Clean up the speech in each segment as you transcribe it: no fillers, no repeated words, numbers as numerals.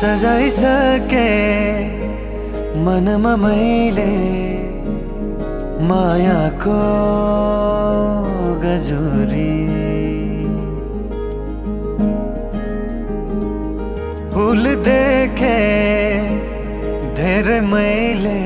सजाई सके मनमा मैले मायाको गजोरी। फूल देखे धेरै मैले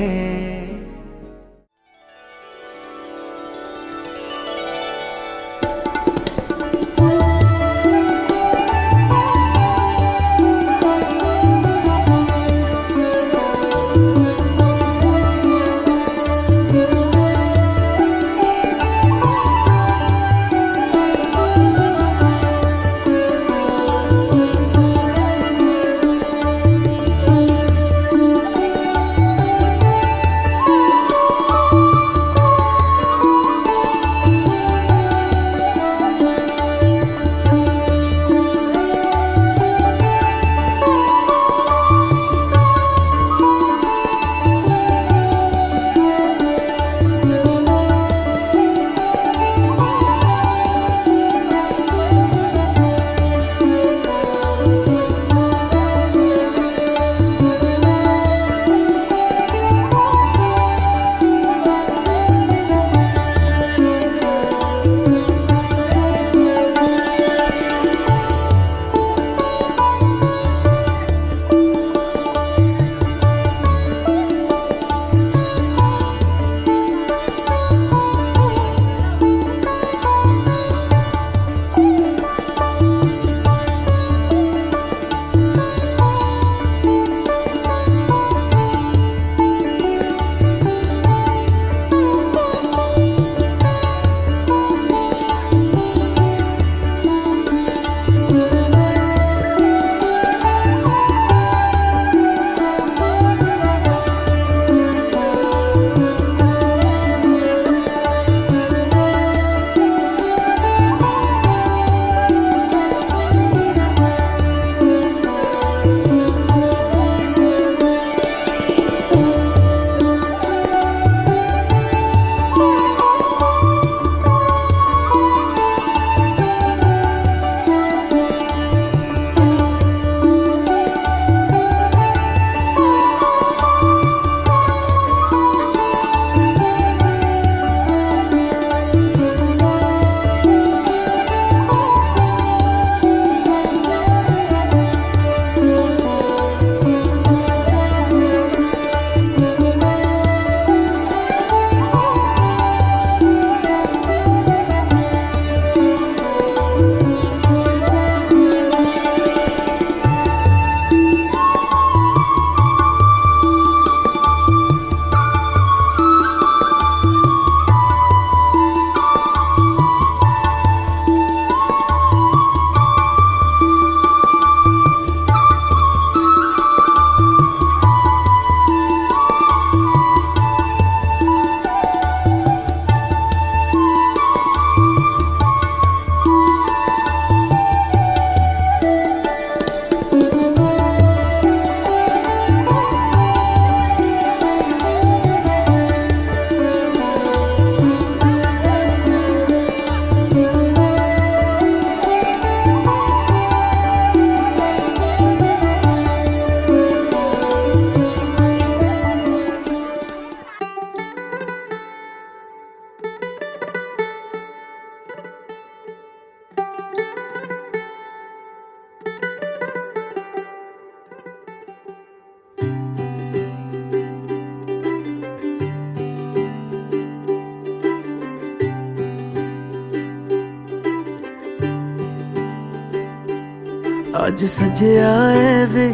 आज सजया है वे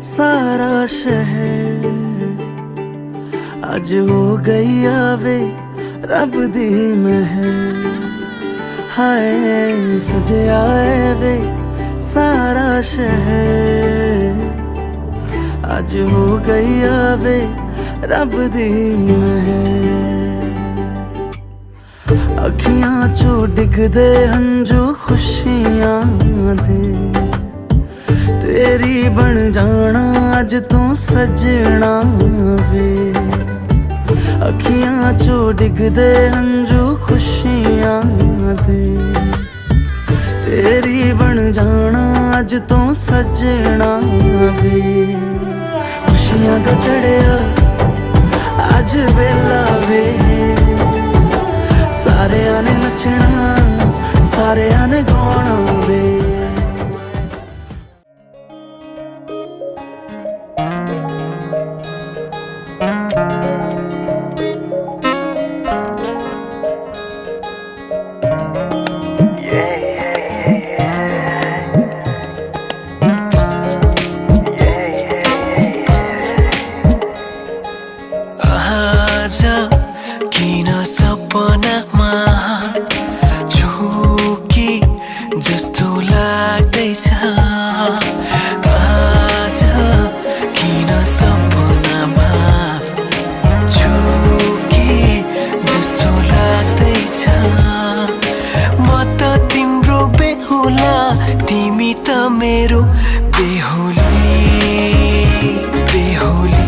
सारा शहर, आज हो गई आवे रब दी महर। हाय सजया है वे सारा शहर, आज हो गई आवे रब दी महर। अखियां चो डिगदे हंजू खुशियां दे, तेरी बन जाना अज तू सजना वे। अखियां चो डिगदे हंजू खुशियां दे, तेरी बन जाना अज तो सजना वे खुशियां का चढ़िया अज वेला वे सारे ने नचना सारे ने गाना वे किन सपनामा झुकी जस्तो लाग्दैछ आज किन सपनामा झुकी जस्तो लाग्दैछ म त तिम्रो बेहुला तिमी त मेरो बेहुली बेहुली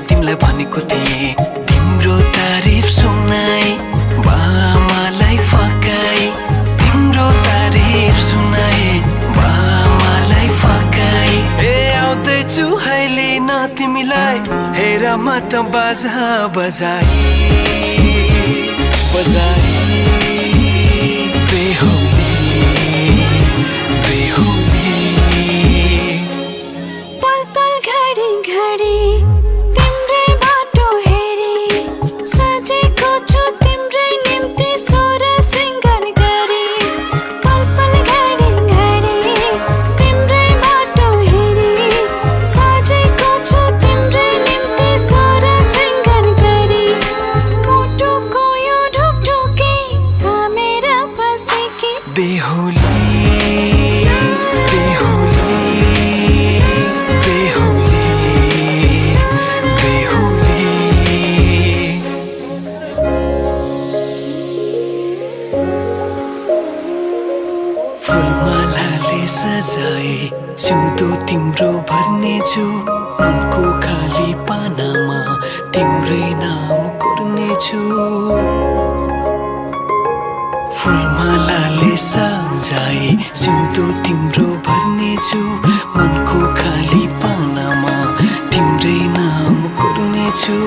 तिमीलाई भनेको थिए तिम्रो तारिफ सुनाई बामालाई फकाई तिम्रो तारिफ सुनाई बामालाई फकाई ए आउँदैछु अहिले न तिमीलाई हेर म त बाजा बजाई बजाई बेहुली बेहुली पल पल घडी घडी बेहुली बेहुली बेहुली बेहुली फुलमालाले सजाए सिउँदो तिम्रो भर्नेछु मनको खाली पानामा तिम्रै नाम कोर्नेछु फुलमालाले सजाए सिउँदो तिम्रो भर्नेछु मनको खाली पानामा तिम्रै नाम कोर्नेछु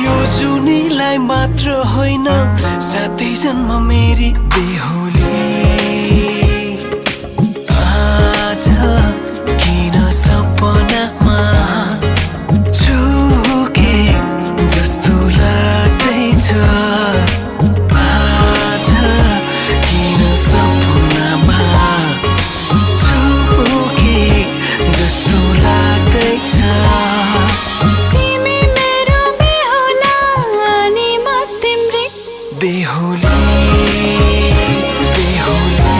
यो जुनीलाई मात्र होइन साथै जन्म मेरी बेहुली आज किन सपनामा झुके जस्तो लाग्दैछ बेहुली बेहुली बेहुली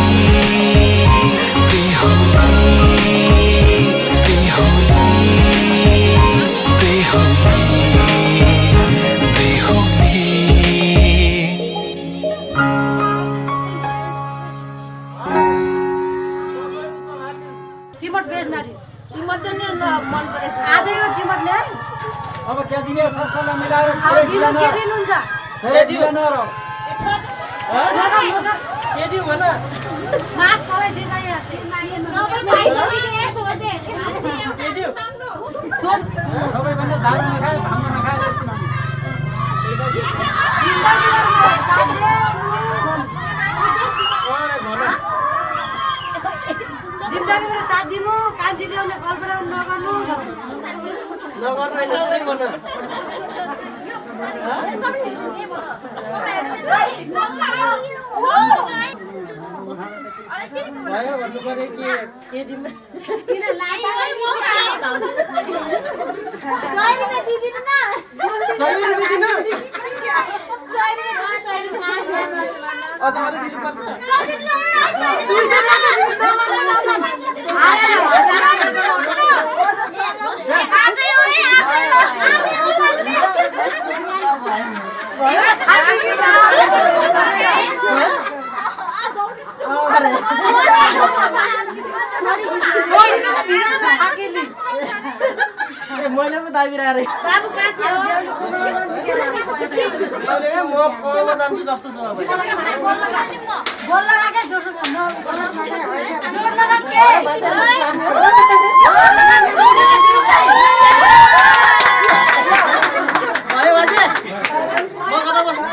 बेहुली बेहुली बेहुली चिमट बेच्नारी चिमट नि मन परेछ आधै हो चिमट ल्याइ अब क्या दिने सरसल्लाह मिलाएर के दिनुहुन्छ ए दियो न र के दियो भन माफ करे दिदैन सबै खाइसके दिए छोड दे के दियो छोड सबै भन्दा दारु नखाए भाङ नखाए जिन्दगी मेरो साथ दिनु कान्छी ल्याउने कल्पना नगर्नु भयो भन्नु पर्यो के दिनु मैले पो दाबिरा रे बाबु कहाँ छ म जान्छु जस्तो छ अब बोल लगा के जोर लगा के भयो बाजे म कता बस्नु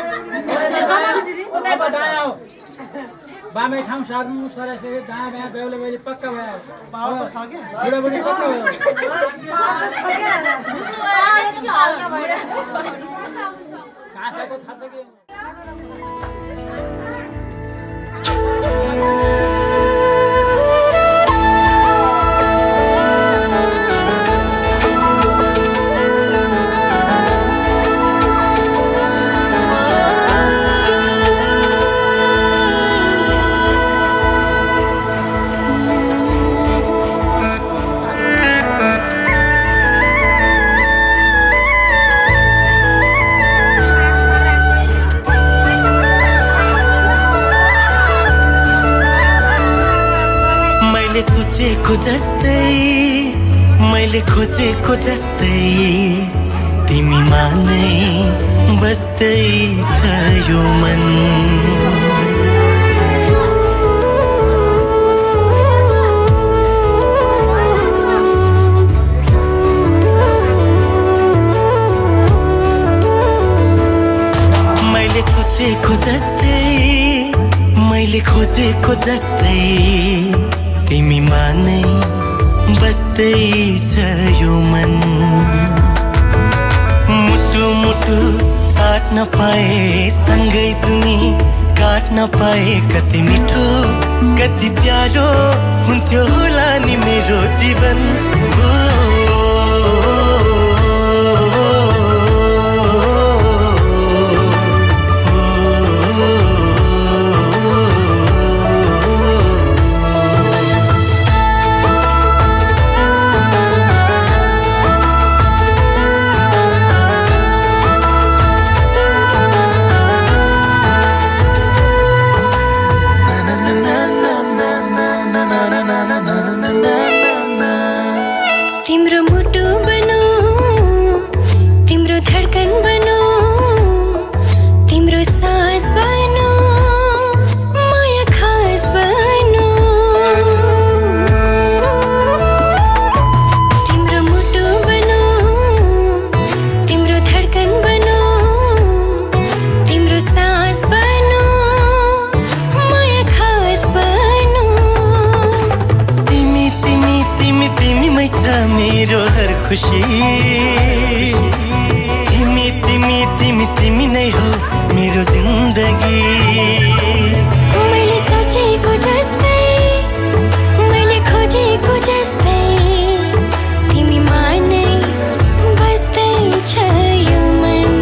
बामे ठाउँ सार्नु सरासरी दायाँ बायाँ बेहुला बेहुली पक्का भयो पावर त छ के बुढाबुढी पक्का भयो काँसाको थाहा छ के सोचेको जस्तै मैले खोजेको जस्तै तिमीमा नै बस्दै छ यो मन मैले सोचेको जस्तै मैले खोजेको जस्तै तिमीमा नै बस्दै छ यो मन मुटु मुटु साट्न पाए सँगै सुनि काट्न पाए कति मिठो कति प्यारो हुन्थ्यो होला नि मेरो जीवन तिम्रो मुटु बनो तिम्रो धडकन बनो तिम्रो सास बनो माया खास बनो तिम्रो मुटु बनो तिम्रो धडकन बनो तिम्रो सास बनो माया खास बनो तिमी तिमी तिमी तिमीमै छ मेरो हर खुसी तिमी तिमी तिमी तिमी नै हो मेरो जिन्दगी मैले सोचेको जस्तै मैले खोजेको जस्तै तिमीमा नै बस्दै छ यो मन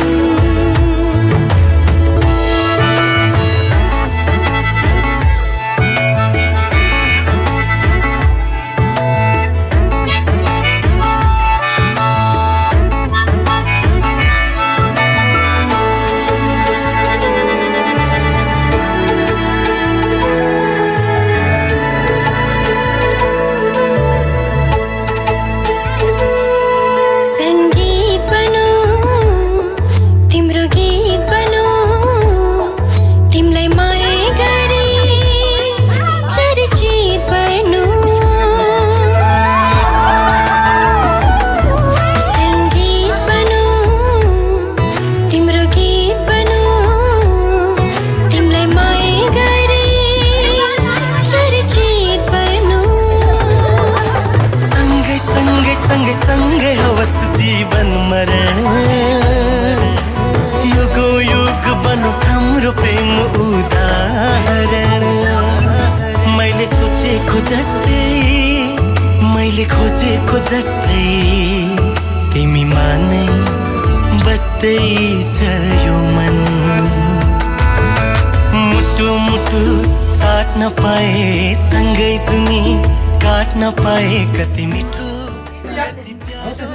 जस्तै मैले खोजेको जस्तै तिमीमा नै बस्दै छ यो मन मुटु मुटु साट्न पाए सँगै सुनि काट्न पाए कति मिठो कति प्यारो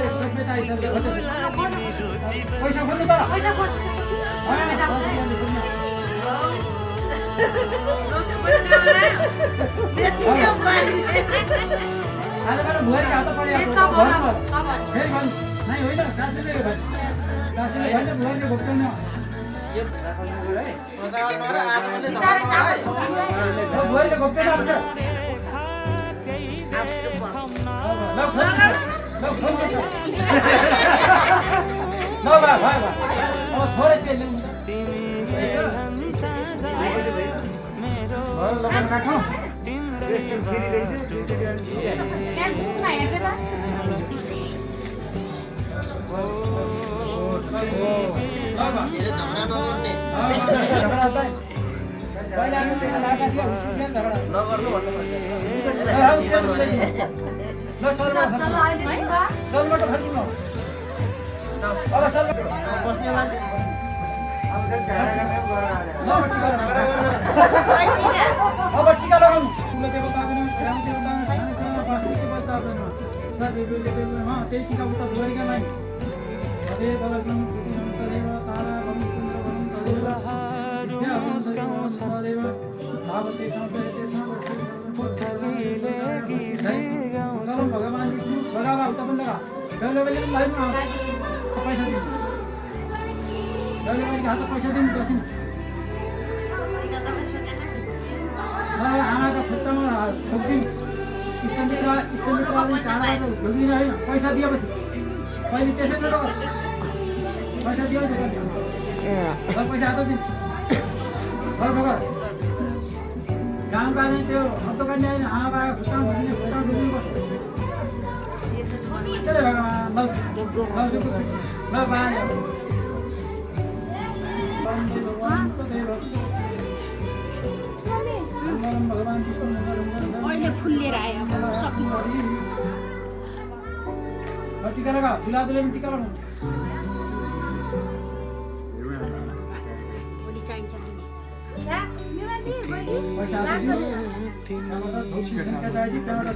हुन्थ्यो होला नि मेरो जीवन पैसा दिएपछि पहिले त्यसै पैसा दियो पैसा हात दिन गाउँका चाहिँ त्यो हत्तो गर्ने होइन आमा बाबा खुट्टामा भनिने खुट्टामा डुब्नु पर्छ त्यसले अहिले फुल्लिएर आयो टिका लगा दुलादुले पनि टिका लगाउनु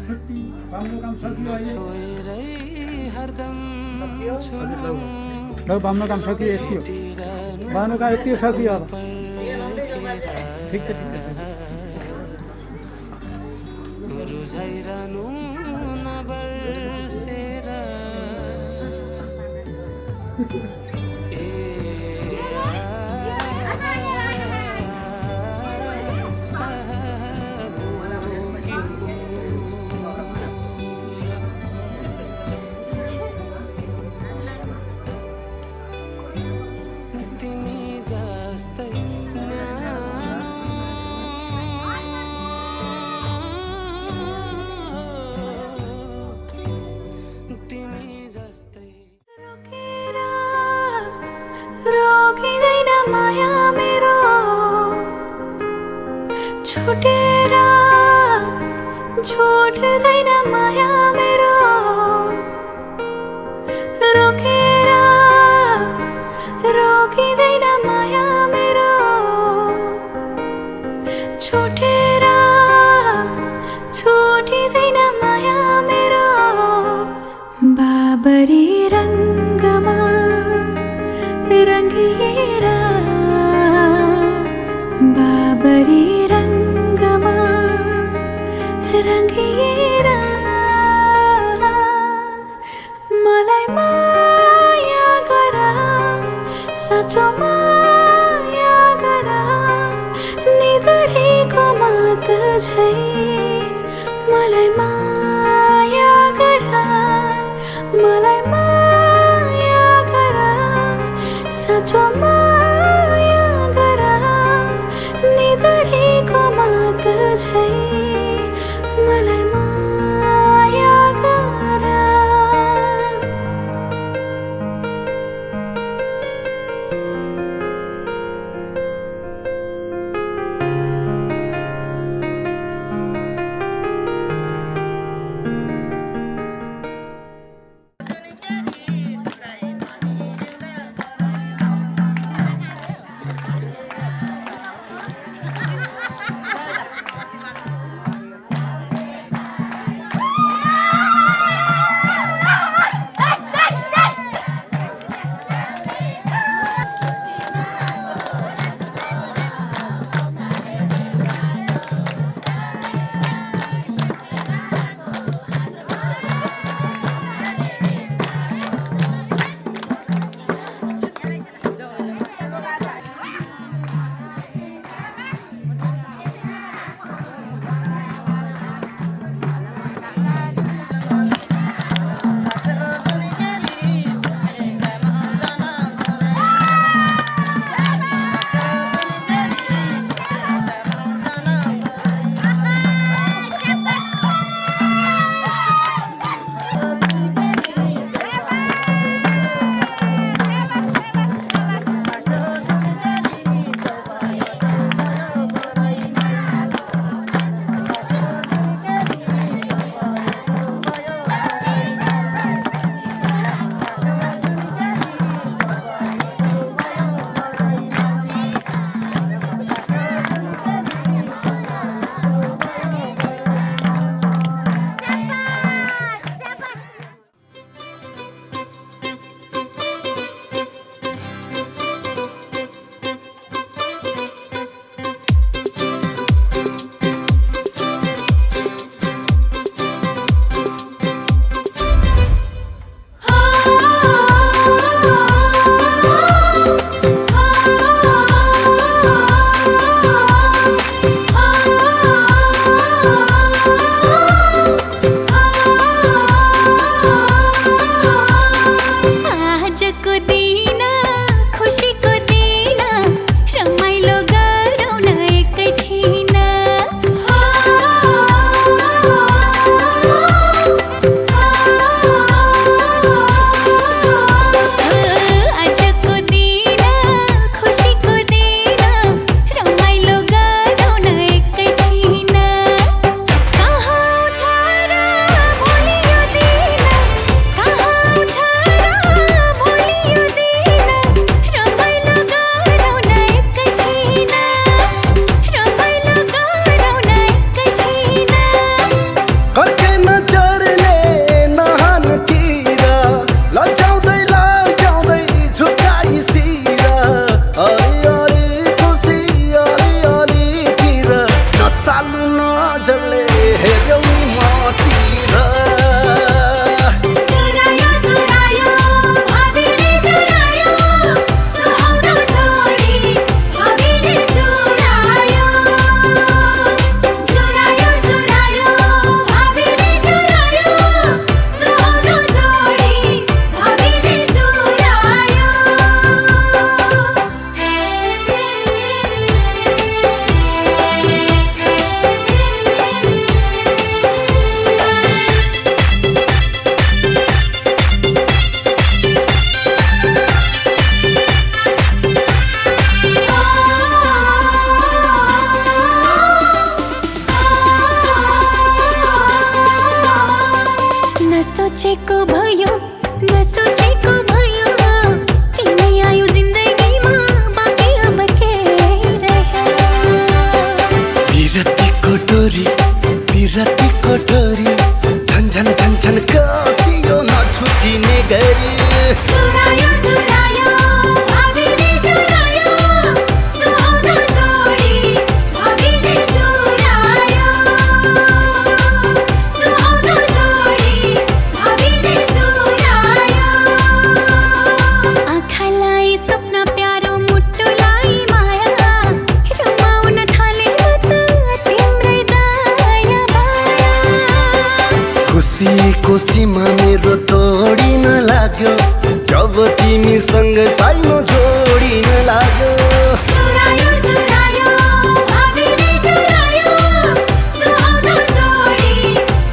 छुट्टी बाम्लो काम सकियो बाम्लो काम सकियो यति बाम्लो काम यति सकियो अब ठिक छ छोड्दैन माया मेरो रोकेर रोकिँदैन माया मेरो छोडेर छोडिँदैन माया मेरो बाबरी रङ्गमा रङ्गिएर बाबरी रङ्गमा रङ्गिएर मलाई माया गर साँचो माया गर निधरेको मात झै मलाई माया गर मलाई माया गर साँचो माया गर निधरेको मात झै मलाई माया गर सोचेको भयो नसोचेको भयो तिमी आयो जिन्दगीमा बाँकी अब के रह्यो विरतीको डोरी झन झन कसियो नछुटिने गरी चुरायो चुरायो भावीले चुरायो सुहाउँदो जोडी भावीले चुरायो सुहाउँदो जोडी भावीले चुरायो आँखालाई सपना प्यारो मुटुलाई माया रमाउन थाले म त तिम्रै दया माया खुसीको सीमा मेरो तोडिन लाग्यो जब तिमीसँग साइनो जोडिन लाग्यो चुरायो चुरायो भावीले चुरायो सुहाउँदो जोडी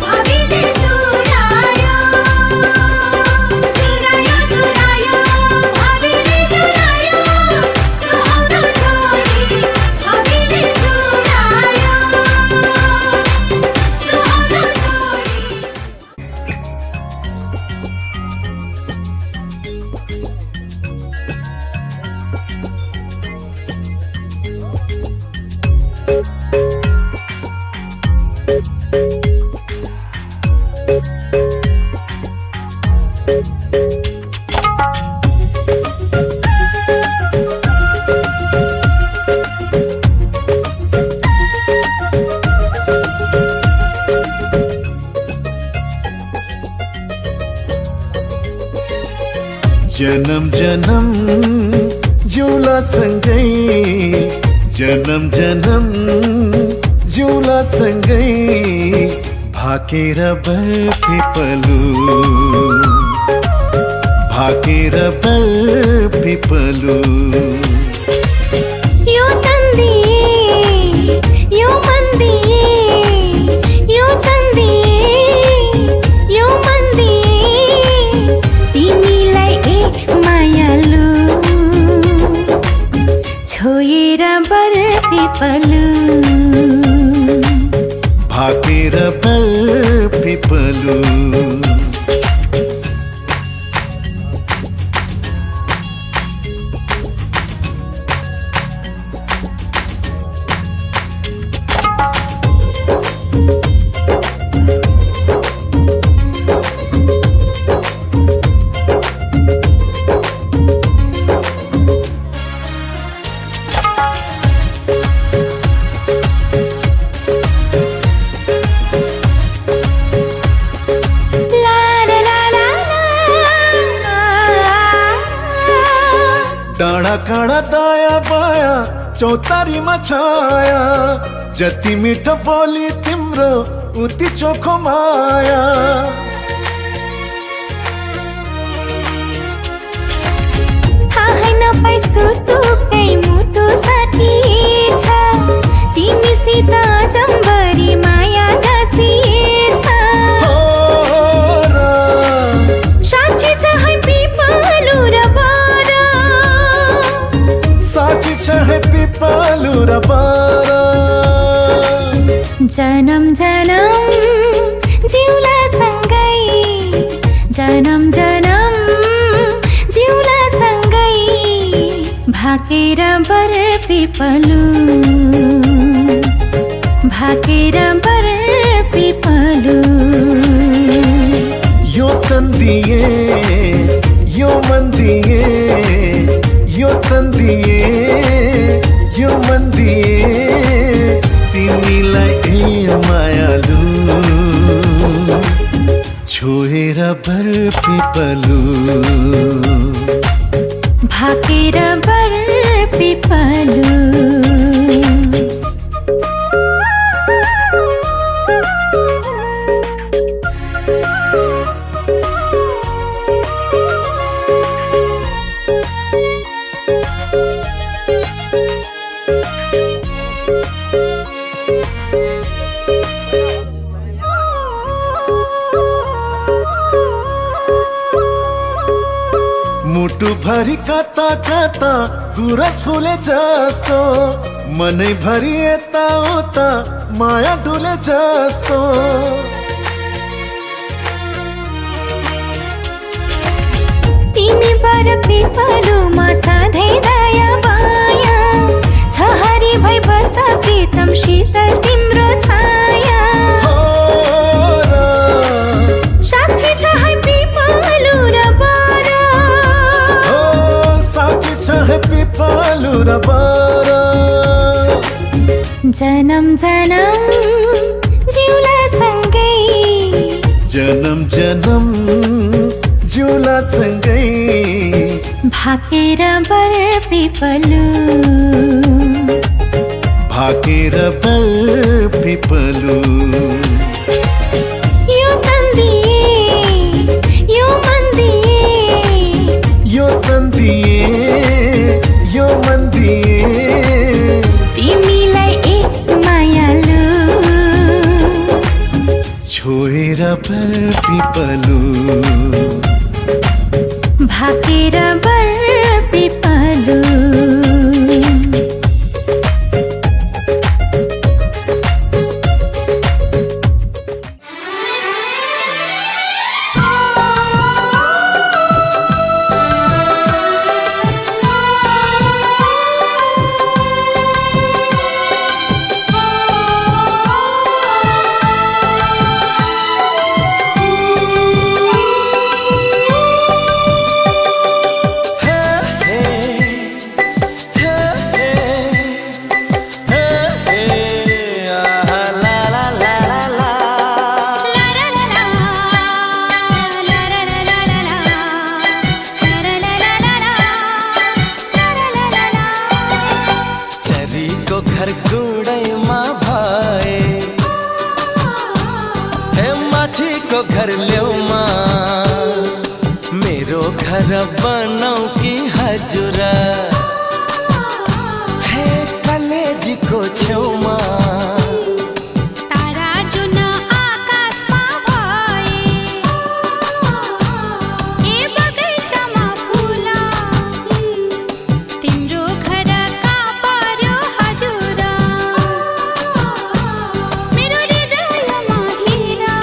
भावीले चुरायो चुरायो चुरायो भावीले चुरायो सुहाउँदो जोडी भावीले चुरायो सुहाउँदो जोडी जन्म जन्म जिउला सँगै जन्म जन्म जिउला सँगै भाकेर बरपिपलु भाकेर बरपिपलु यो तन्दिए यो मन्दिए यो तन्दिए यो मन्दिए तिमीलाई ए मायालु छोएर बरपिपलु भाकेर बरपिपलु ला ला ला ला ला डाँडा काँडा दायाँ बायाँ चौतारीमा छाया जति मिठो बोली तिम्रो उति चोखो माया थाहै नपाई सुटुकै मुटु साथी छ तिमीसित जम्बरी माया गाँसिएछ हो र साँच्ची छ है पिपलु र बारा साँच्ची छ है पिपलु र बारा जन्म जन्म जिउला सँगै जन्म जन्म जिउला सँगै भाकेर बरपिपलु भाकेर बरपिपलु यो तन्दिए यो मन्दिए यो तन्दिए यो मन्दिए तिमीलाई ए मायालु छोएर बरपिपलु भाकेर बरपिपलु मुटुभरि कता कता गुरस फुले जस्तो मनैभरि यताउता माया डुले जस्तो बर पिपलुमा सधैँ दया माया छ हरि भई बस प्रीतम शीतल तिम्रो छाया साक्षी छ है पिपलु र बर साक्षी छ है पिपलु र बर जन्म जन्म जिउला सँगै जन्म जन्म जिउला सँगै भाकेर बर पिपलु भाकेर बर पिपलु यो तन्दिए यो मन दिए यो तन दिए यो मन दिए तिमीलाई एक मायालु छोएर बर पिपलु भाकेर बर पिपलु घर गुडैमा भए हे माछीको घर ल्याउमा मेरो घर बनाऊ कि हजुर हे कलेजीको छेउमा तारा जुन आकाशमा भए ए बगैँचामा फुल तिम्रो घरका पर्यो हजुर मेरो हृदयमा हिरा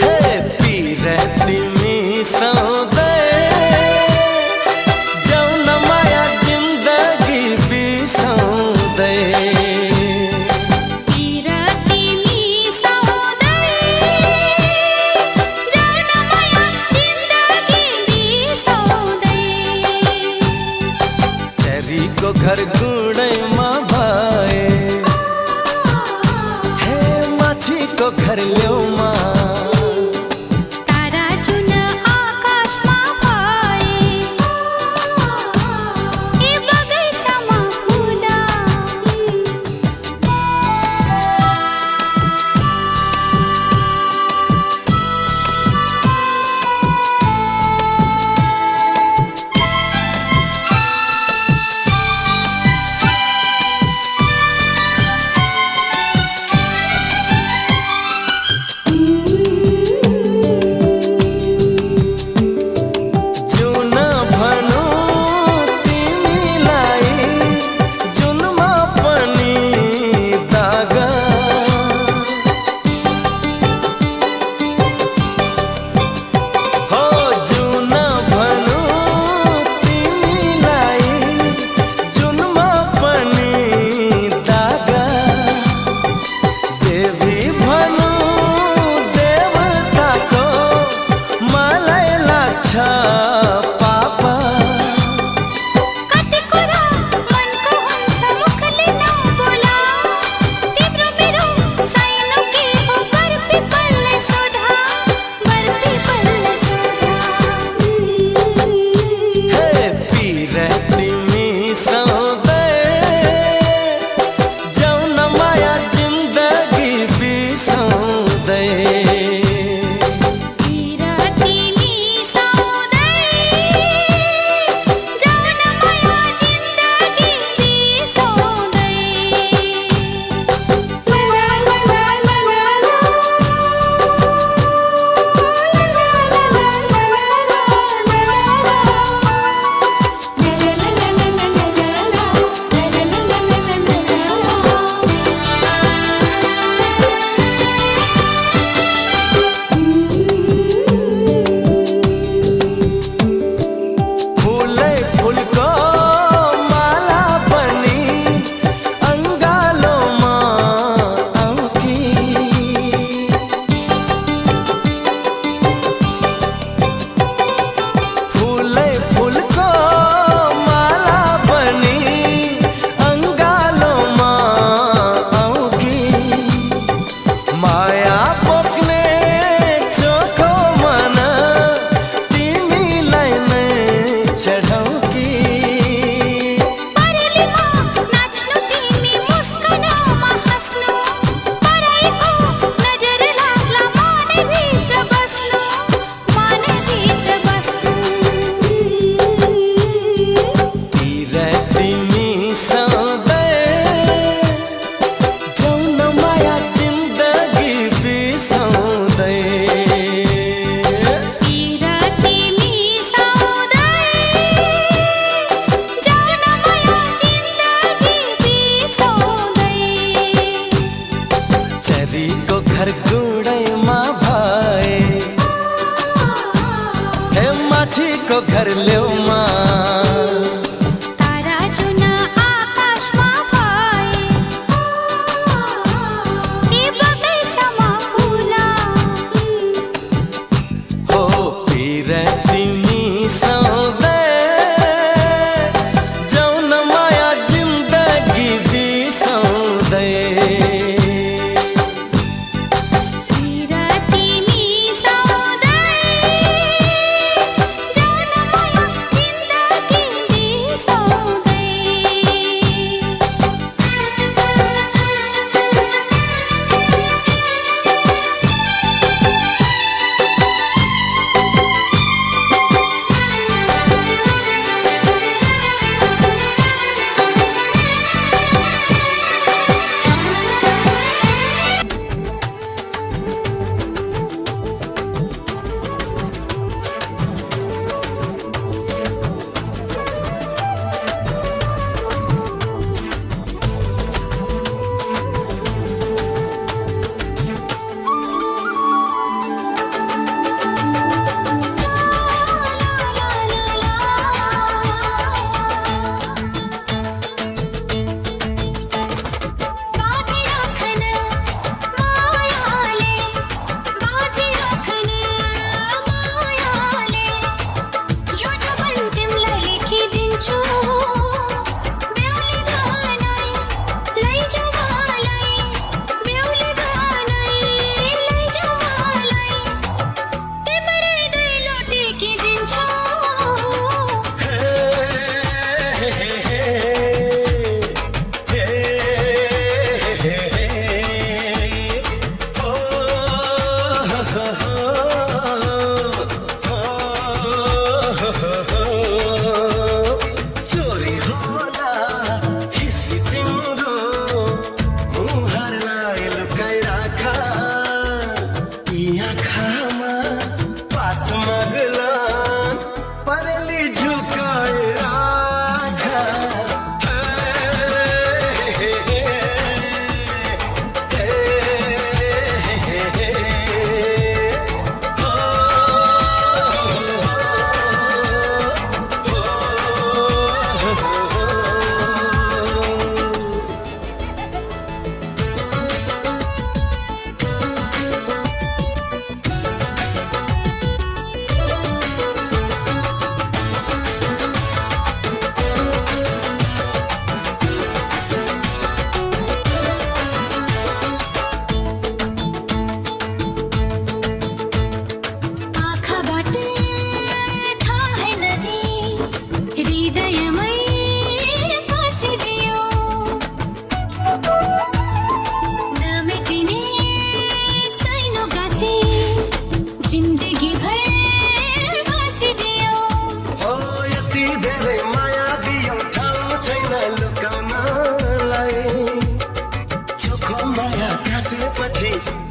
हे पिर तिमी सधैँ जाउन माया जिन्दगी को घर कुडैमा भए हे माछी को घर लेउमा तारा जुन आकाशमा भए यी बगैँचामा फुला हो पिर तिमी सौदै जाउन माया जिन्दगी बिसाउँदै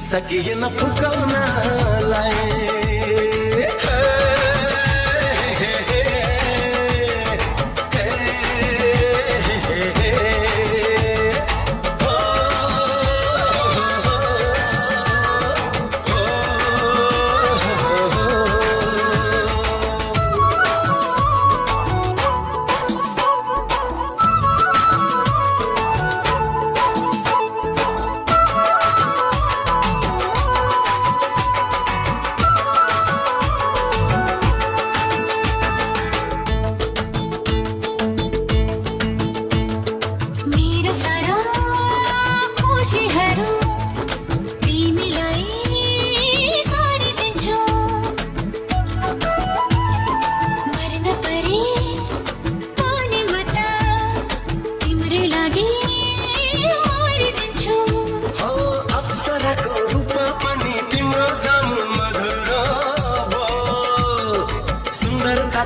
सकिएन फुकाउनलाई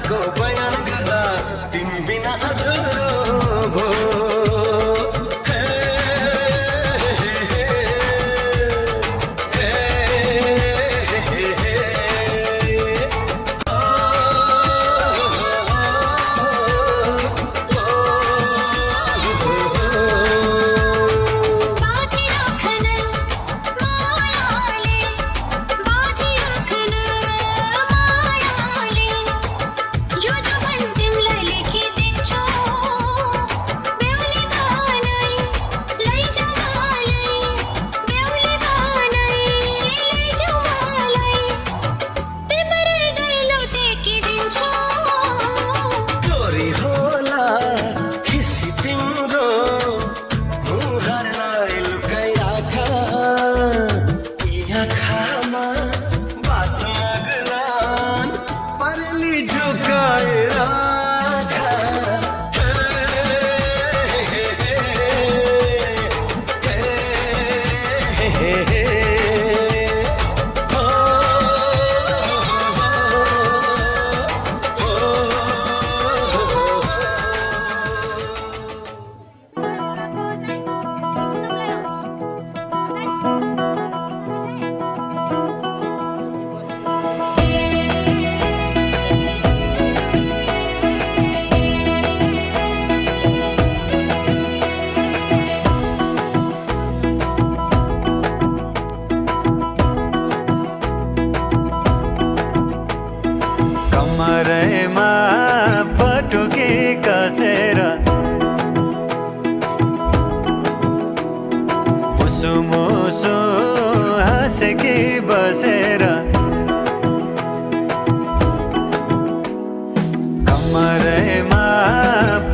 को बयान गर्दा तिमी बिना अधुरो भो कमरैमा पटुकी कसेर मुसु मुसु हाँसेकी बसेर कमरैमा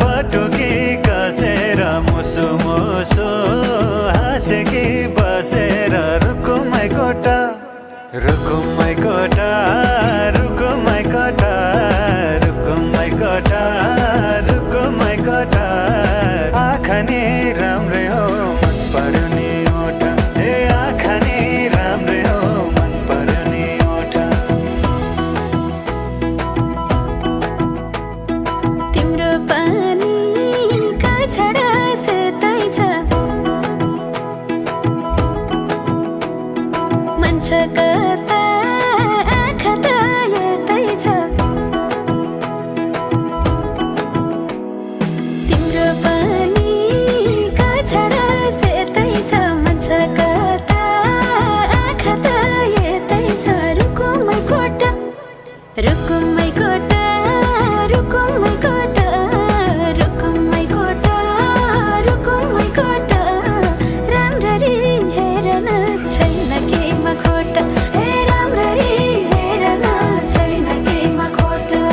पटुकी कसेर मुसु मुसु हाँसेकी बसेर रुकुमै कोटा रुकुमै कोटा रुकुमै कोटा रुकुमै कोटा रुकुमै कोटा आँखा नि राम्रै हो मन पर्यो नि ओठा ए आँखा नि राम्रै हो मन पर्यो नि ओठा तिम्रो पानीका छडा सेतै छ मन छ कता आँखा त यतै छ तिम्रो पानीका छडा सेतै छ मन छ कता आँखा त यतै छ रुकुमै कोटा रुकुमै कोटा रुकुमै कोटा रुकुमै कोटा रुकुमै कोटा राम्ररी हेरन छैन केमा खोटा हे राम्ररी हेरन छैन केमा खोटा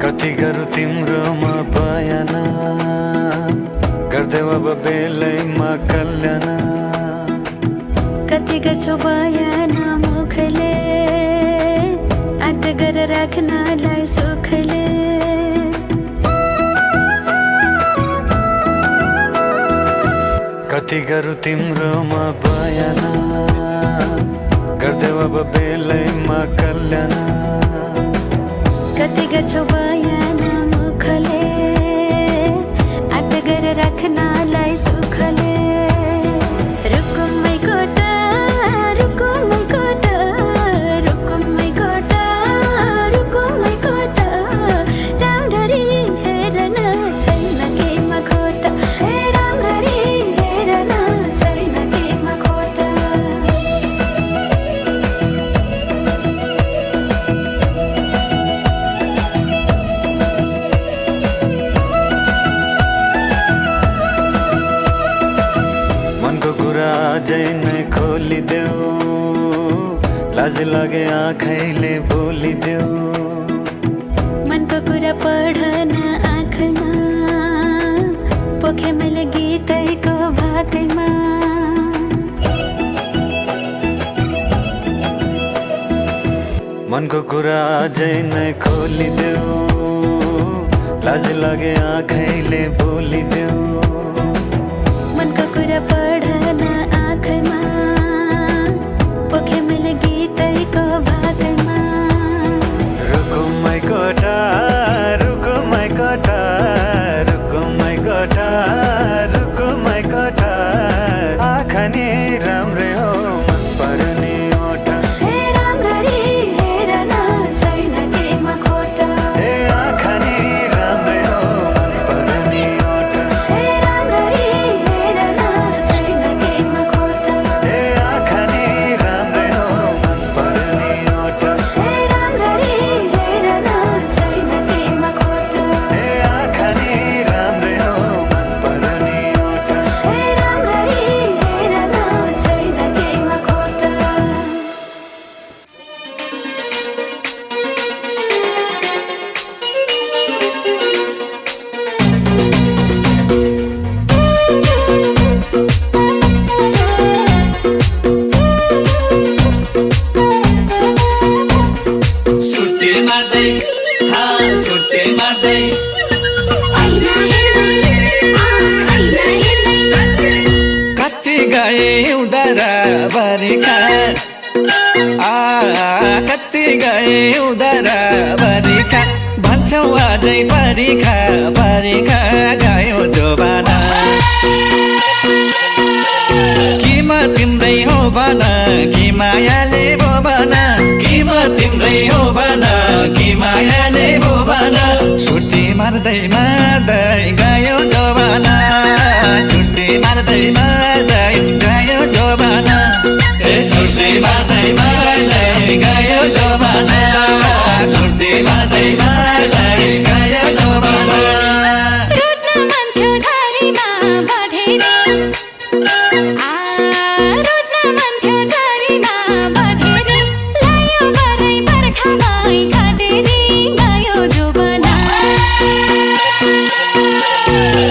कति गरौँ तिम्रोमा बयान गर्दै अब बेलैमा कल्याण कति गर्छौ बयान मुखले आँट गरेर राख्नलाई सुखले कति गरौँ तिम्रोमा बयान गर्दै अब बेलैमा कल्याण कति गर्छौ बयान मुखले आँट गरेर राख्नलाई सुखले रुकुमै कोटा रुकुमै कोटा रुकुमै कोटा रुकुमै कोटा राम्ररी हेरन छैन केमा खोटा हे राम्ररी हेरन छैन केमा खोटा मनको कुरा अझै नै खोलिदेऊ लाज लागे आँखैले बोलिदेऊ मनको कुरा पढन आँखमा पोखे मैले गीतैको भाकैमा मनको कुरा अझै नै खोलिदेऊ लाज लागे आँखैले बोलिदेऊ मनको कुरा पढन आँखमा पोखे मैले गीतैको भाकैमा रुकुमै कोटा रुकुमै कोटा रुकुमै कोटा रुकुमै कोटा आँखा नि राम्रै हो मन पर्यो नि ओठा हे राम्ररी हेरन छैन केमा खोटा ए आँखा नि राम्रै हो मन पर्यो नि ओठा हे राम्ररी बरिखा कति गए उधार बरिखा भन्छौ अझै बरिखा बरिखा गयो जोबाना कि म तिम्रै हो भन कि मायाले भो भन कि म तिम्रै हो भन कि मायाले भो भन सुटी मार्दै मार्दै गयो जोबाना सुटी मार्दै मार्दै गयो जोबाना सुटी मार्दै मार्दै गयो जोबाना सुटी मार्दै मार्दै गयो जोबाना रोज्न मन थियो झरीमा बढेरी रोज्न मन थियो झरीमा बढेरी लायो बरै बर्खामै काटेरी गयो जोबना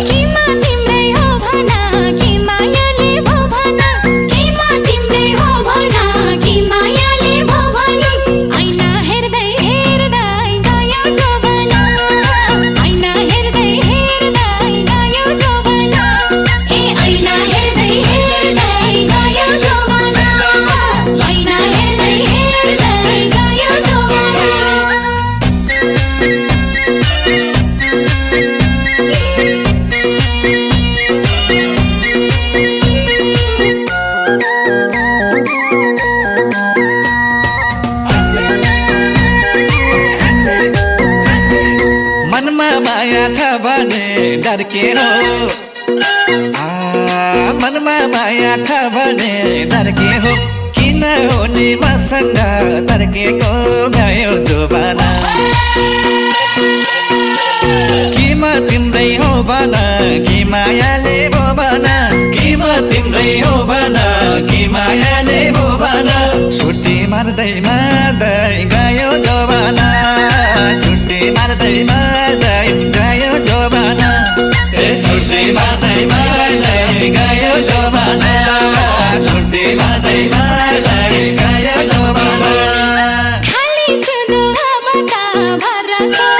कि म तिम्रै हो भन कि मायाले भो भन कि म तिम्रै हो भन कि मायाले भो भन ऐना हेर्दै हेर्दै गयो जोबना ऐना हेर्दै हेर्दै गयो जोबना ए ऐना हेर्दै हेर्दै गयो जोबना ऐना हेर्दै हेर्दै गयो जोबना मनमा माया छ भने डर के हो मनमा माया छ भने डर के हो किन हो नि मसँग तर्केको गयो जोबाना कि म तिम्रै हो भन कि मायाले भो भन कि म तिम्रै हो भन कि मायाले भो भन सुटी मार्दै मार्दै गयो जोबाना सुटी मार्दै मार्दै गयो जोबाना सुटी मार्दै मार्दै गयो जोबाना सुटी मार्दै मार्दै गयो जोबाना खाली सुदुवा बता भरको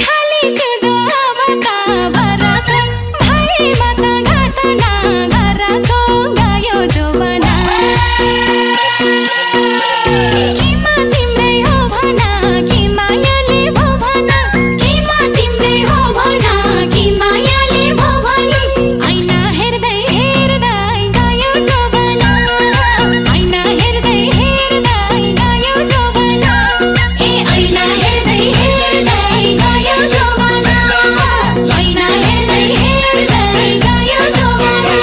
खाली सुदुवा बता भरको भैमा त घटना घरको गयो जोबना कि म तिम्रै हो भन कि मायाले भो भन कि म तिम्रै हो भन कि मायाले भो भन ऐना हेर्दै हेर्दै गयो जोबना ऐना हेर्दै हेर्दै गयो जोबना ए ऐना हेर्दै हेर्दै गयो जोबना ऐना हेर्दै हेर्दै गयो जोबना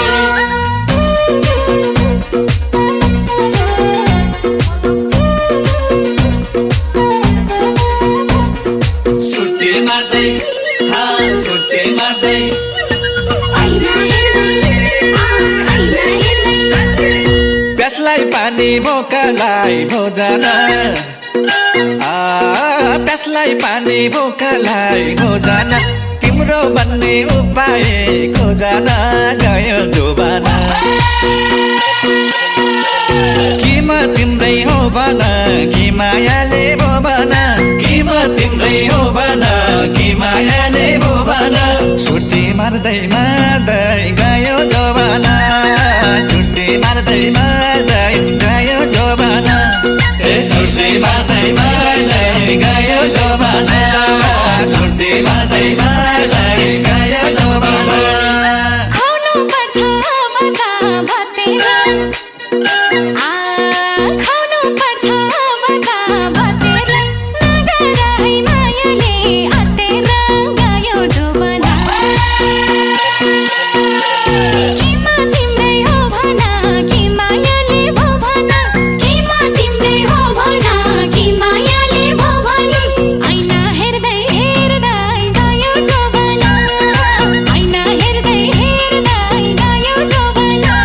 सुटी मार्दै सुटी मार्दै ऐना हेर्दै प्यासलाई पानी भोकालाई भोजन प्यासलाई पानी भोकालाई भोजन तिम्रो भन्ने उपाय खोजन गयो जोबाना कि म तिम्रै हो भन कि मायाले भो भन कि म तिम्रै हो भन कि मायाले भो भन सुटी मार्दै मार्दै गयो जोबाना सुटी मार्दै मार्दै गयो जोबाना सुटी मार्दै मार्दै गयो जोबाना सुटी मार्दै मार्दै गयो जोबाना खुवाउनु पर्छ बता भतेरा खुवाउनु पर्छ बता भतेरा नगर है मायाले अटेर गयो जोबना कि म तिम्रै हो भन कि मायाले भो भन कि म तिम्रै हो भन कि मायाले भो भन ऐना हेर्दै हेर्दै गयो जोबना ऐना हेर्दै हेर्दै गयो जोबना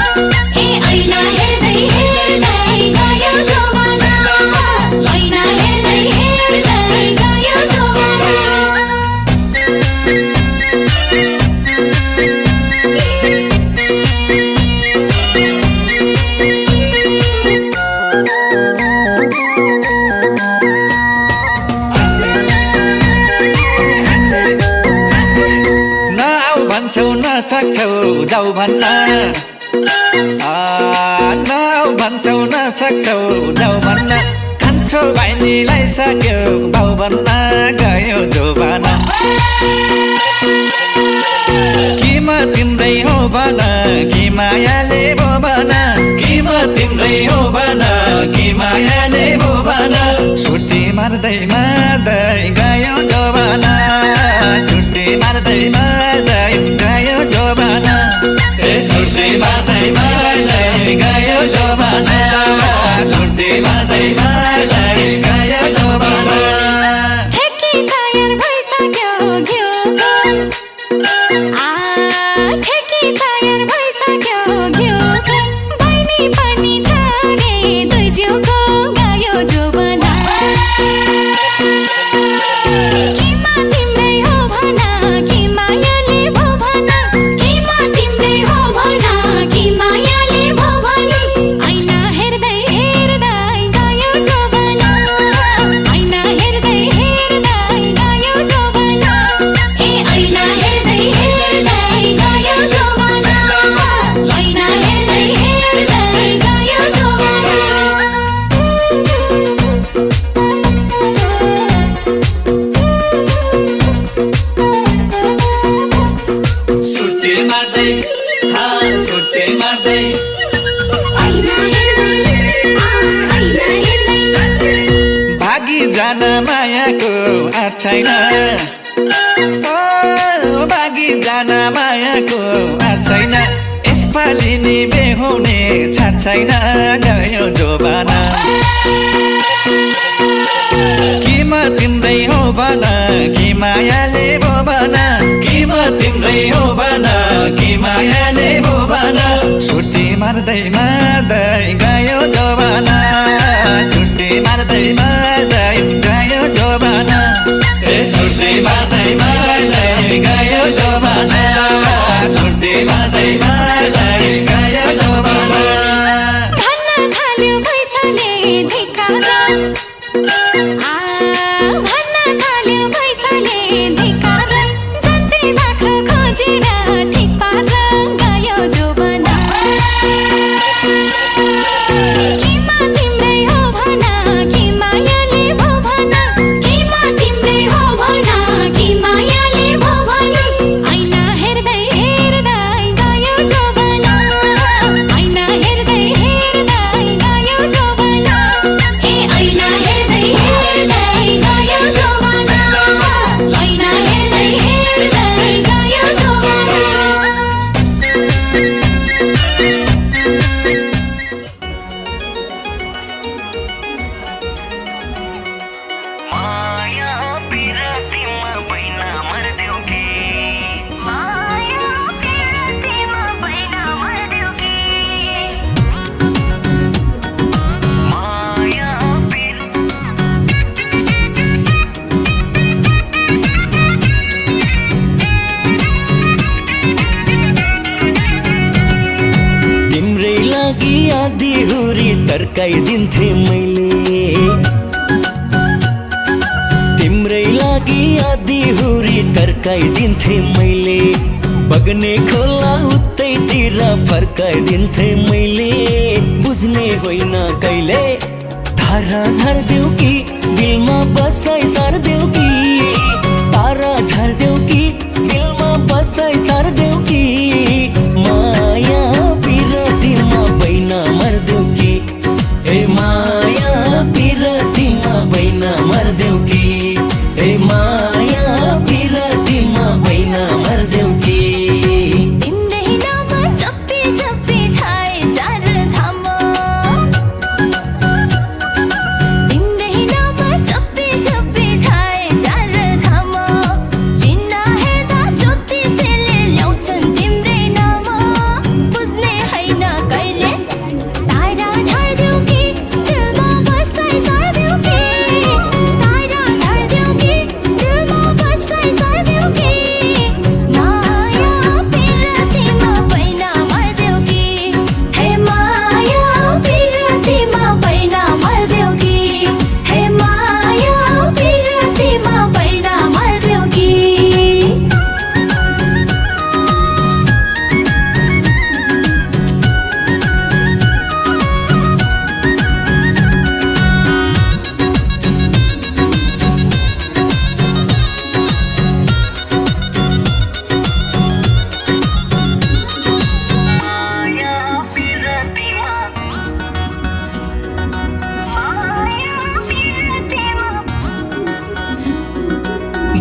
ए ऐना हेर्दै हेर्दै गयो जोबना ऐना हेर्दै हेर्दै गयो जोबना नआउ भन्छौ नसक्छौ जाऊ भन्न भन्छौ नसक्छौ जाऊ भन्न कान्छो भाइनीलाई सक्यो बाउ भन्न गयो जोबान कि म तिम्रै हो भन कि मायाले भो भन कि म तिम्रै हो भन कि मायाले भो भन सुटी मार्दै मार्दै गयो जोबान सुटी मार्दै मार्दै गयो जोबान ए सुटी मार्दै मार्दै गयो जोबान सुटी मार्दै मार्दै गयो जोबान ठेकी तयार भइसक्यो घिउको ठेकी तयार भइसक्यो घिउको बहिनी पनि छ रे दुई जिउको गयो जोबना कि म तिम्रै हो भन कि मायाले भो भन कि म तिम्रै हो भन कि मायाले भो भन ऐना हेर्दै हेर्दै गयो जोबना ऐना हेर्दै हेर्दै गयो जोबना ए ऐना हेर्दै हेर्दै गयो जोबना ऐना हेर्दै हेर्दै गयो जोबना सुटी मार्दै सुटी मार्दै ऐना हेर्दै ऐना हेर्दै भागी जान मायाको आँट छैन भागी जान मायाको आँट छैन यसपालि नि बेहुने छाट छैन गयो जोबान कि म तिम्रै हो भन कि मायाले भो भन कि म तिम्रै हो भन कि मायाले भो भन सुटी मार्दै मार्दै गयो जोबान सुटी मार्दै मार्दै गयो जोबान ए सुटी मार्दै मार्दै गयो जोबान सुटी मार्दै मार्दै गयो जोबान भन्न थाल्यो भैँसाले धिक्कार भन्न थाल्यो भैँसाले धिक्कार जति बाख्रो खोजेर ठिक पारेर गयो जोबना कि म तिम्रै हो भन कि मायाले भो भन कि म तिम्रै हो भन कि मायाले भो भन ऐना हेर्दै हेर्दै गयो जोबना ऐना हेर्दै हेर्दै गयो जोबना ए ऐना हेर्दै हेर्दै गयो जोबना ऐना हेर्दै हेर्दै गयो जोबना माया पिरतीमा बैना मर्देऊ कि माया पिरतीमा बैना मर्देऊ कि माया तिम्रै लागि आधी हुरी तर्काइदिन्थे मैले तिम्रै लागि आधी हुरी तर्काइदिन्थे मैले बग्ने खोला उतैतिर फर्काइदिन्थे मैले बुझ्ने होइन कहिले धारा झर्देऊ कि दिलमा बसाइ सार्देऊ कि तारा झर्देऊ कि दिलमा बसाइ सार्देऊ कि माया पिरतीमा बैना मर्देऊ कि ए माया पिरतीमा बैना मर्देऊ कि ए माया पिरतीमा बैना मर्देऊ कि तिम्रै नाम जप्पी जप्पी थाहे चार धाम तिम्रै नाम जप्पी जप्पी थाहे चार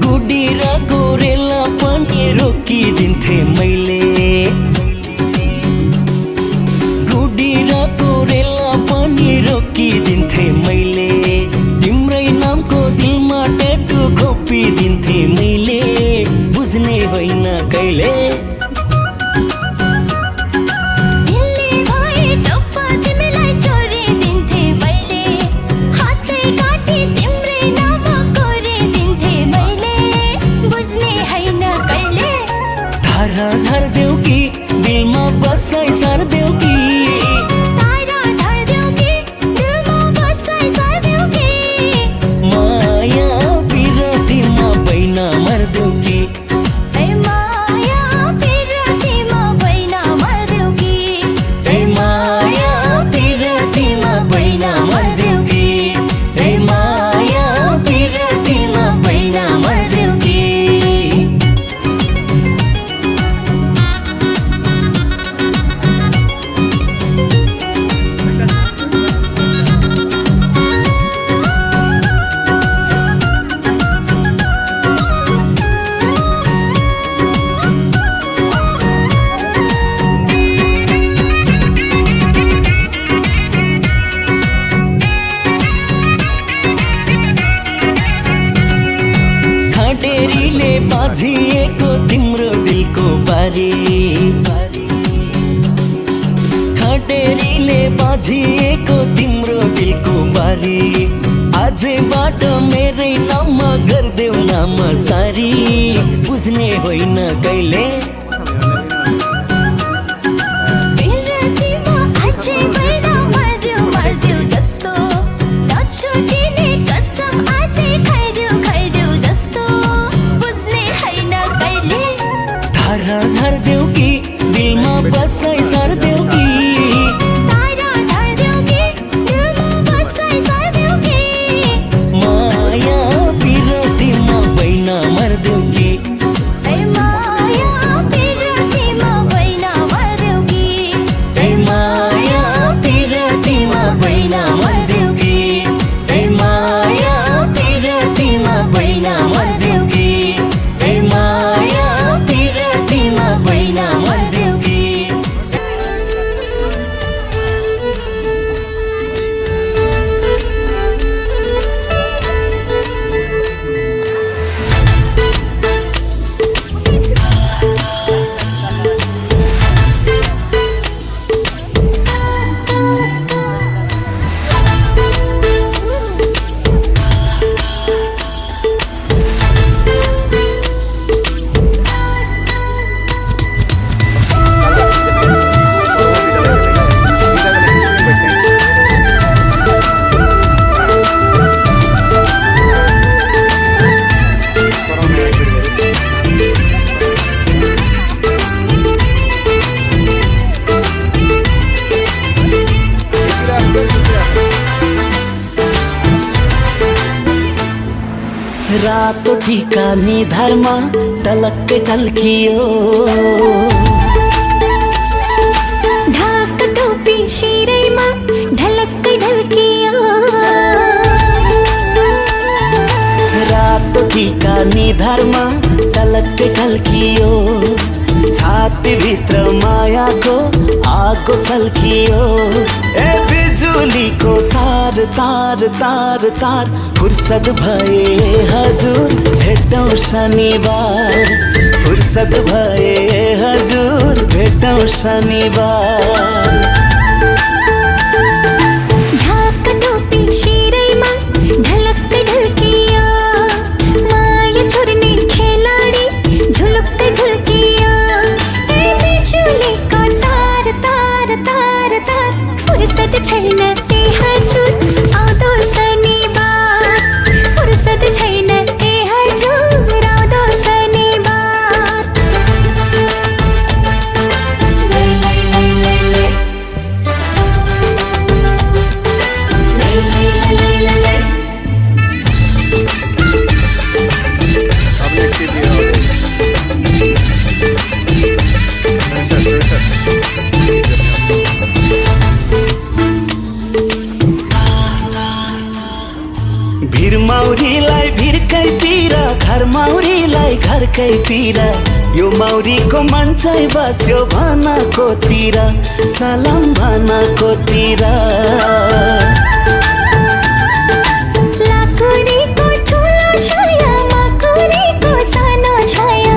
गुडी र गोरेला पनि रोकिदिन्थे मैले गुडी र गोरेला पनि रोकिदिन्थे मैले तिम्रै नामको दिलमा ट्याटु खोपिदिन्थे मैले बुझ्ने होइन कहिले झर्देऊ कि दिलमा बसाइ सर्देऊ कि तारा झर्देऊ कि दिलमा बसाइ सर्देऊ कि माया पिरतीमा बैना मर्देऊ कि ए माया पिरतीमा बैना मर्देऊ कि ए माया पिरतीमा बैना मर्देऊ कि ए माया पिरतीमा बैना मर्देऊ कि खडेरीले बाजिएको तिम्रो दिलको बारी खडेरीले बाजिएको तिम्रो दिलको बारी आजबाट मेरै नाममा गर्देऊ नाम सारी बुझ्ने होइन कहिले पिरतीमा अझै बैना मर्देऊ मर्देऊ जस्तो नछुटिने कसम अझै खाइदेऊ जस्तो बुझ्ने होइन कहिले धारा झर्देऊ कि दिलमा बसाइ सर्देऊ कि तारा झर्देऊ कि दिलमा बसाइ सर्देऊ कि माया पिरतीमा बैना मर्देऊ कि ए माया पिरतीमा बैना मर्देऊ कि ए माया पिरतीमा बैना मर्देऊ कि ए माया पिरतीमा बैना मर्देऊ कि ए माया पिरतीमा बैना मर्देऊ कि रातो टीका निधारमा टलक्कै टल्कियो ढाक टोपी शिरैमा ढलक्कै ढल्कियो रातो टीका निधारमा टलक्कै टल्कियो छातीभित्र मायाको आगो सल्कियो ए बिजुलीको तार तार तार तार फुर्सद भए हजुर भेटौँ शनिबार फुर्सद भए हजुर भेटौँ शनिबार ढाक टोपी शिरैमा ढलक्कै ढल्कियो माया छोड्ने खेलाडी झुलुक्कै झुल्कियो ए बिजुलीको तार तार तार तार फुर्सद छैन ए हजुर आउँदो शनिबार फुर्सद छैन ए हजुर आउँदो शनिबार लै लै लै लै लै माउरीलाई घरकै पिरा यो माउरीको मन चाहिँ बस्यो भनाकोतिर सलाम भनाकोतिर लाकुरीको ठुलो छाया माकुरीको सानो छाया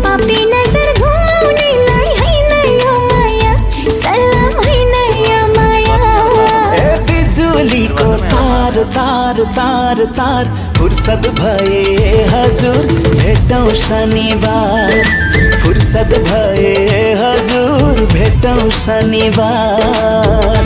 पापी नजर घुमाउनेलाई हैन यो माया सलाम हैन यो माया ए बिजुलीको तार तार तार तार फुर्सद भए हजुर भेटौँ शनिबार फुर्सद भए हजुर भेटौँ शनिबार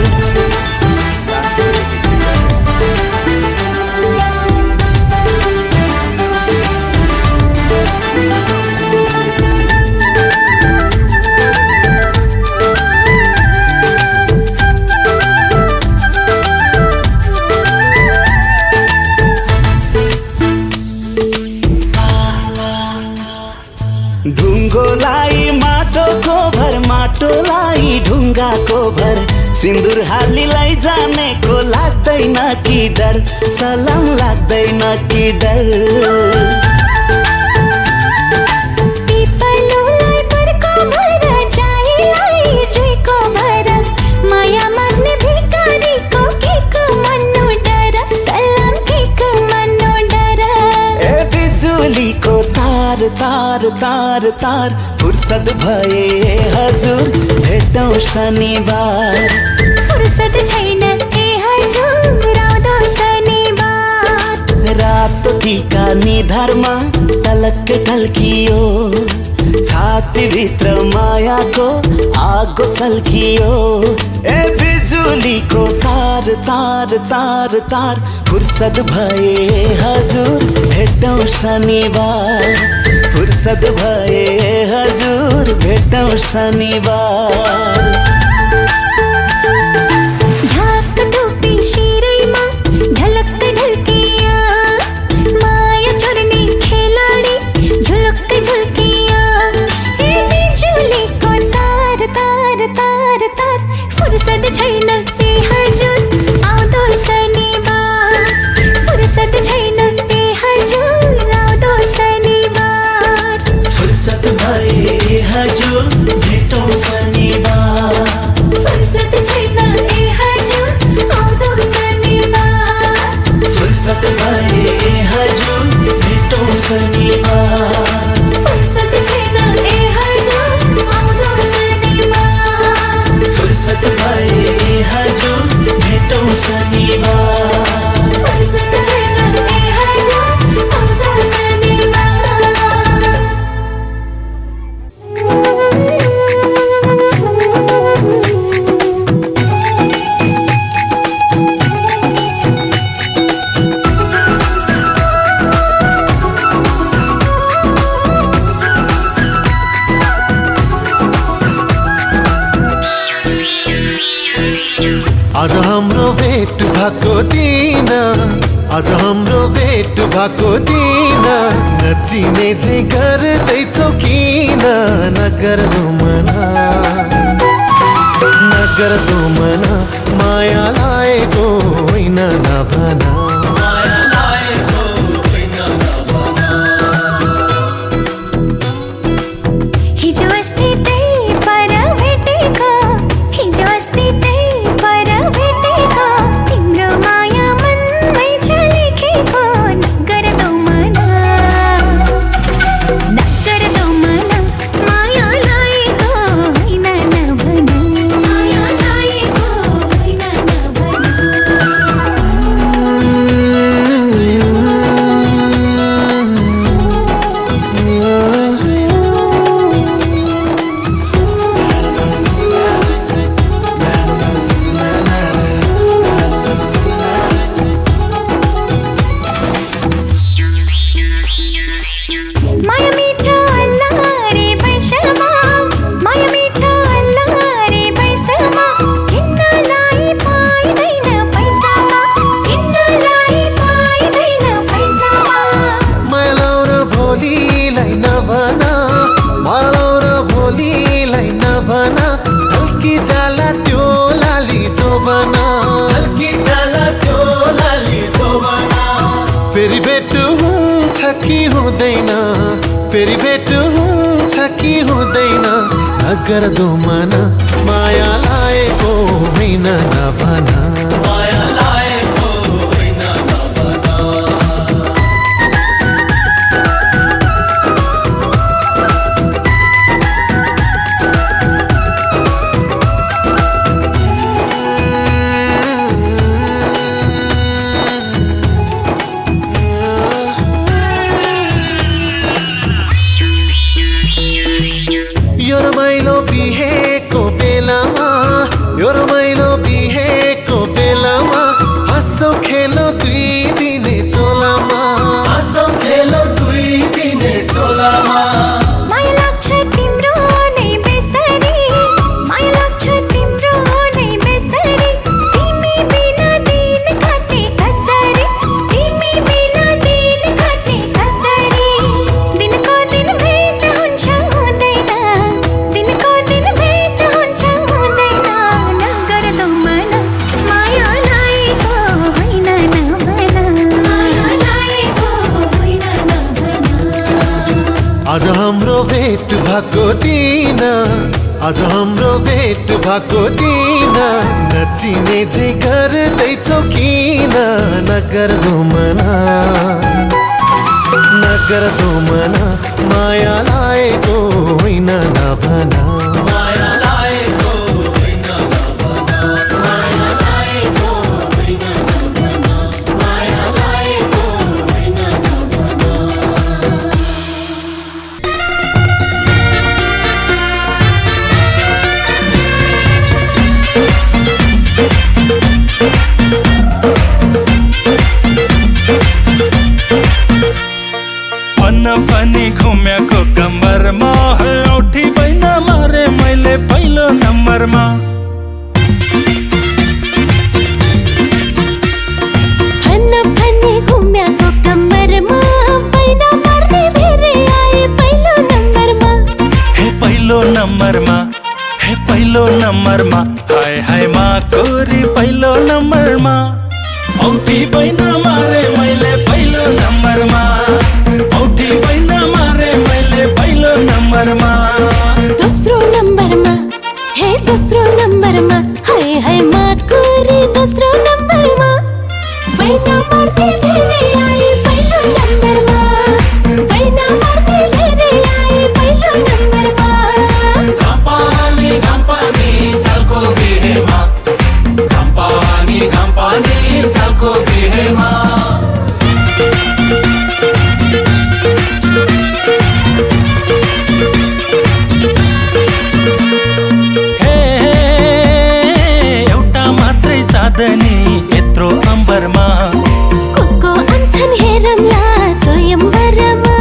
ढुङ्गोलाई माटोको भर माटोलाई ढुङ्गाको भर सिन्दुर हालीलाई जानेको लाग्दैन कि डर सलाम लाग्दैन कि डर पिपलुलाई परको भर जाइलाई जुइको भर माया माग्ने भिकारीको केको मन्नु डर सलाम केको मन्नु डर ए बिजुलीको तार तार तार तार फुर्सद भए हजुर भेटौँ शनिबार फुर्सद छैन ए हजुर आउँदो शनिबार रातो टीका निधारमा तलक्क टल्कियो छातीभित्र मायाको आगो सल्कियो ए बिजुलीको तार तार तार तार फुर्सद भए हजुर भेटौँ शनिबार फुर्सद भए हजुर भेटौँ शनिबार ढाक टोपी शिरैमा ढलक्क ढल्किया माया चोर्ने खेलाडी झुलक्क झुल्किया ए बिजुलीको तार तार तार तार फुर्सद छैन ए हजुर आउँदो शनिबार फुर्सद छैन ए हजुर आउँदो शनिबार फुर्सद भए हजुर भेटौँ शनिबार फुर्सद छैन ए हजुर आउँदो शनिबार फुर्सद भए हजुर भेटौँ शनिबार फुर्सद छैन ए हजुर आउँदो शनिबार फुर्सद भए हजुर भेटौँ शनिबार फुर्सद छैन ए हजुर आउँदो शनिबार आज हाम्रो भेट भएको दिन आज हाम्रो भेट भएको दिन नचिने चाहिँ गर्दैछौ किन नगर्दो मना नगर्दो मना माया लागेको होइन नभना हिजो अस्ति त्यही पर भेटेको हिजो अस्ति त्यही पर भेटेको तिम्रो माया मनमै छ लेखेको नगर्दो मना माया लागेको होइन नभन माया लागेको होइन नभन कि हुँदैन फेरि भेट हुन्छ कि हुँदैन नगर दो मना माया लाएको होइन नभन माया लाएको होइन नभन यो रमाइलो बिहेको बेलामा यो रमाइलो बिहेको बेलामा हाँसो खेलो दुई दिने चोलामा हाँसो खेलो दुई दिने चोलामा माया लाग्छ तिम्रो नै बेसरी माया लाग्छ तिम्रो नै बेसरी तिमी बिना दिन काटे कसरी तिमी बिना दिन काटे कसरी दिनको दिन भेट हुन्छ हुँदैन दिनको दिन भेट हुन्छ हुँदैन नगर दो मना माया लाएको होइन नभन माया लाएको होइन नभन आज हाम्रो भेट भएको दिन आज हाम्रो भेट भएको दिन नचिने चाहिँ गर्दैछौ किन नगर दो मना माया लाएको होइन नभन माया लाएको होइन नभन माया लाएको होइन नभन माया लाएको होइन नभन भन्न पनि घुमेको कम्मरमा औठी बैन मारे मैले पहिलो नम्बरमा भन्न पनि घुमेको कम्मरमा बैन मार्ने धेरै आए पहिलो नम्बरमा हे पहिलो नम्बरमा हे पहिलो नम्बरमा हाय हाय मा कोरी पहिलो नम्बरमा औठी बैन मारे मैले पहिलो नम्बरमा औठी बैन मारे मैले पहिलो नम्बरमा दोस्रो नम्बरमा हे दोस्रो नम्बरमा हाय हाय मा कोरी दोस्रो नम्बरमा बैन मार्ने धेरै आए पहिलो नम्बरमा बैन मार्ने धेरै आए पहिलो नम्बरमा घम्पानी सालको बिहेमा घम्पानी सालको बिहेमा हे एउटा मात्रै चाँदनी यत्रो अम्बरमा को आन्छन् हेरौँला स्वयम्वरमा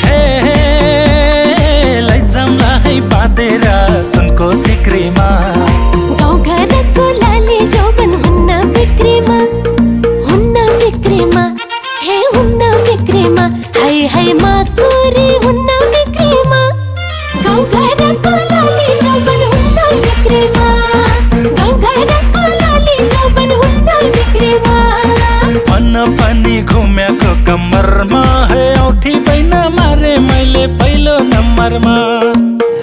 हे लैजाउँला है बाँधेर सुनको सिक्रीमा गाउँघरको लाली जौवन हुन्न बिक्रीमा हे हुन्न बिक्रीमा हाय हाय मा कोरी हुन्न बिक्रीमा गाउँघरको लाली जौवन हुन्न बिक्रीमा गाउँघरको लाली जौवन हुन्न बिक्रीमा भन्न पनि घुमेको कम्मरमा हे औठी बैन मारे मैले पहिलो नम्बरमा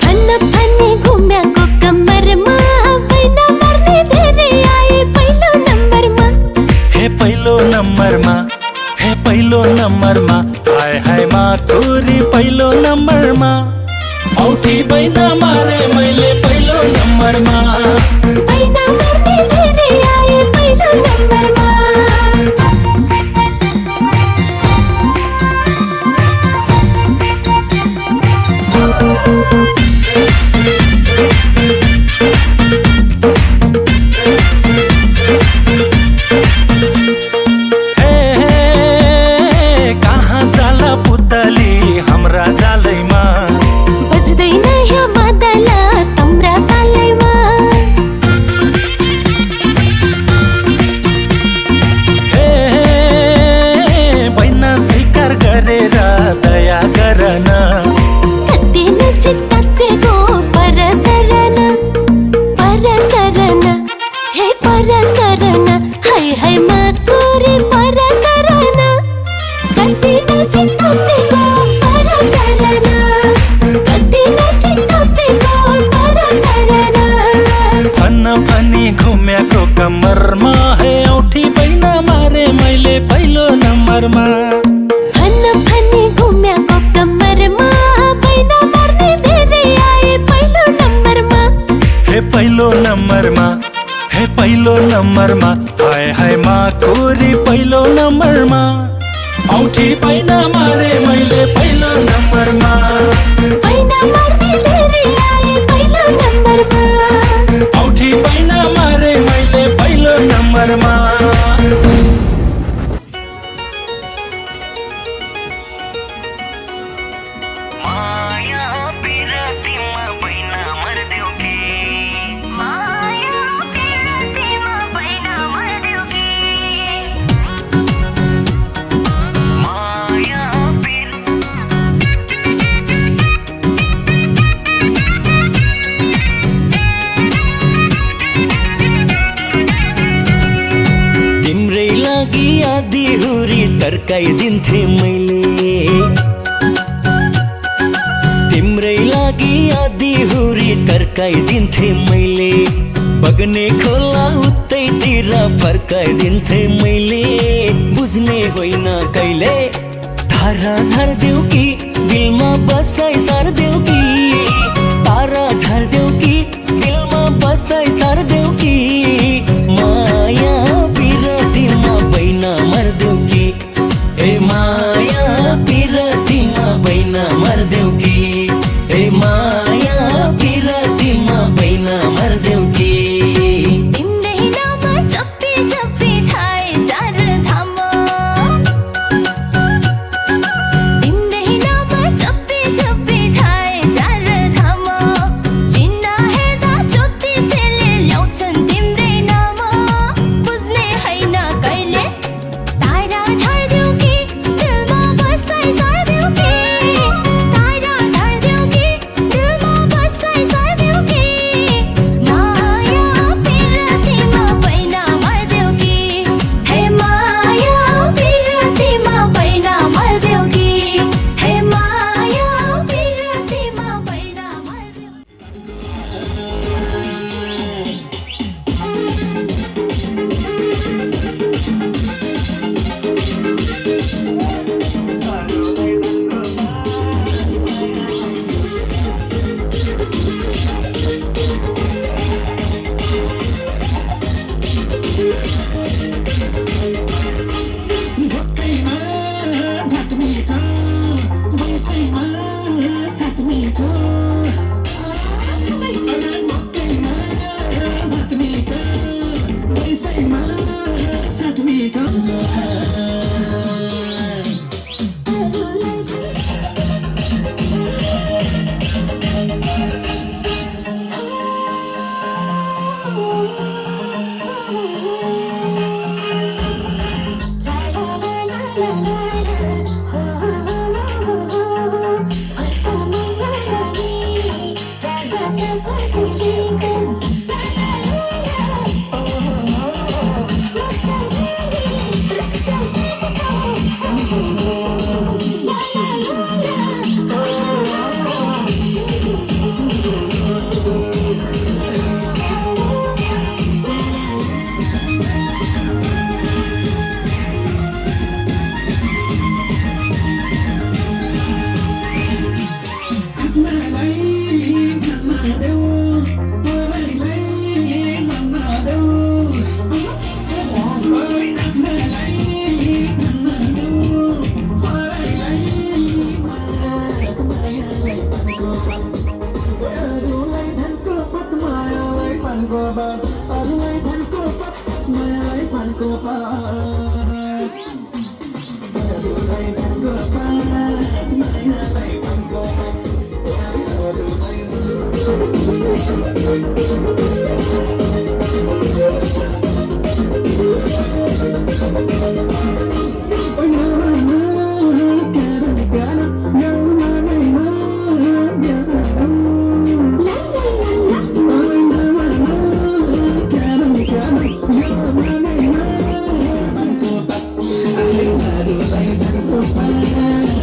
भन्न पनि घुमेको कम्मरमा बैन मार्ने धेरै आए पहिलो नम्बरमा हे पहिलो नम्बरमा हे पहिलो नम्बरमा हाय हाय मा कोरी पहिलो नम्बरमा औठी बैन मारे मैले पहिलो नम्बरमा बैन मार्ने धेरै आए पहिलो नम्बरमा हे कहाँ जाला पुतली हाम्रा जालैमा बज्दैन यहाँ मादला तम्रा तालैमा चित्तोसेको परसरना कति नै चित्तोसेको परसरना फन्न फनी घुम्याको कम्मरमा है औठी बैना मारे मैले पहिलो नम्बरमा फन्न फनी घुम्याको कम्मरमा बैना मार्ने धेरै आए पहिलो नम्बरमा हे पहिलो नम्बरमा हे पहिलो नम्बरमा हाय हाय माकोरी पहिलो नम्बरमा औठी बैना मारे मैले पहिलो नम्बरमा बैना मार्ने धेरै आए पहिलो नम्बरमा औठी बैना मारे मैले पहिलो नम्बरमा माया पिरतीमा बैना मर्देऊ कि माया पिरतीमा बैना मर्देऊ कि माया पिर तिम्रै लागि आधी हुरी तर्काइदिन्थे मैले तिम्रै लागि आधी हुरी तर्काइदिन्थे मैले बग्ने खोला उतैतिर फर्काइदिन्थे मैले बुझ्ने होइन कहिले धारा झार्देऊ कि दिलमा बसाइ सार्देऊ कि तारा झार्देऊ कि दिलमा बसाइ सार्देऊ कि माया पिरतीमा बैना मर्देऊ कि ए माया पिरतीमा बैना मर्देऊ कि ए माया पिरतीमा बैना मर्देऊ कि तिम्रै नाम जपी जपी थाहे चार धाम तिम्रै नाम जपी जपी थाहे चार धाम चिन्ह हेर्दा ज्योतिषीले ल्याउँछन् तिम्रै नाम बुझ्ने होइन कहिले तारा झार्देऊ कि दिलमा बसाइ सार्देऊ कि तारा झार्देऊ कि दिलमा बसाइ सार्देऊ कि माया पिरतीमा बैना मर्देऊ कि हे माया पिरतीमा बैना मर्देऊ कि हे माया पिरतीमा बैना मर्देऊ Bye.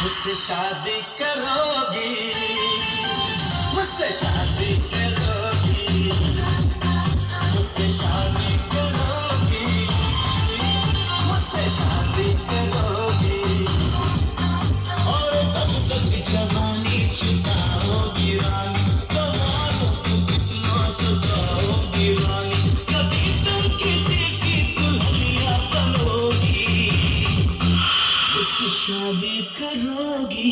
मुझसे शादी करोगी, मुझसे शादी करोगी, मुझसे शादी करोगी, मुझसे शादी करोगी, और कब तक जवानी छुपाओगी रानी, कमालो तुम कितना सताओगी रानी, कभी तुम किसी की दुल्हनिया बनोगी, मुझसे शादी करोगी,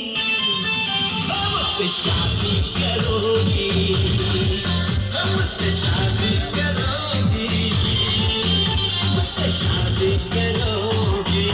मुझसे शादी करोगी, मुझसे शादी करोगी, मुझसे शादी करोगी।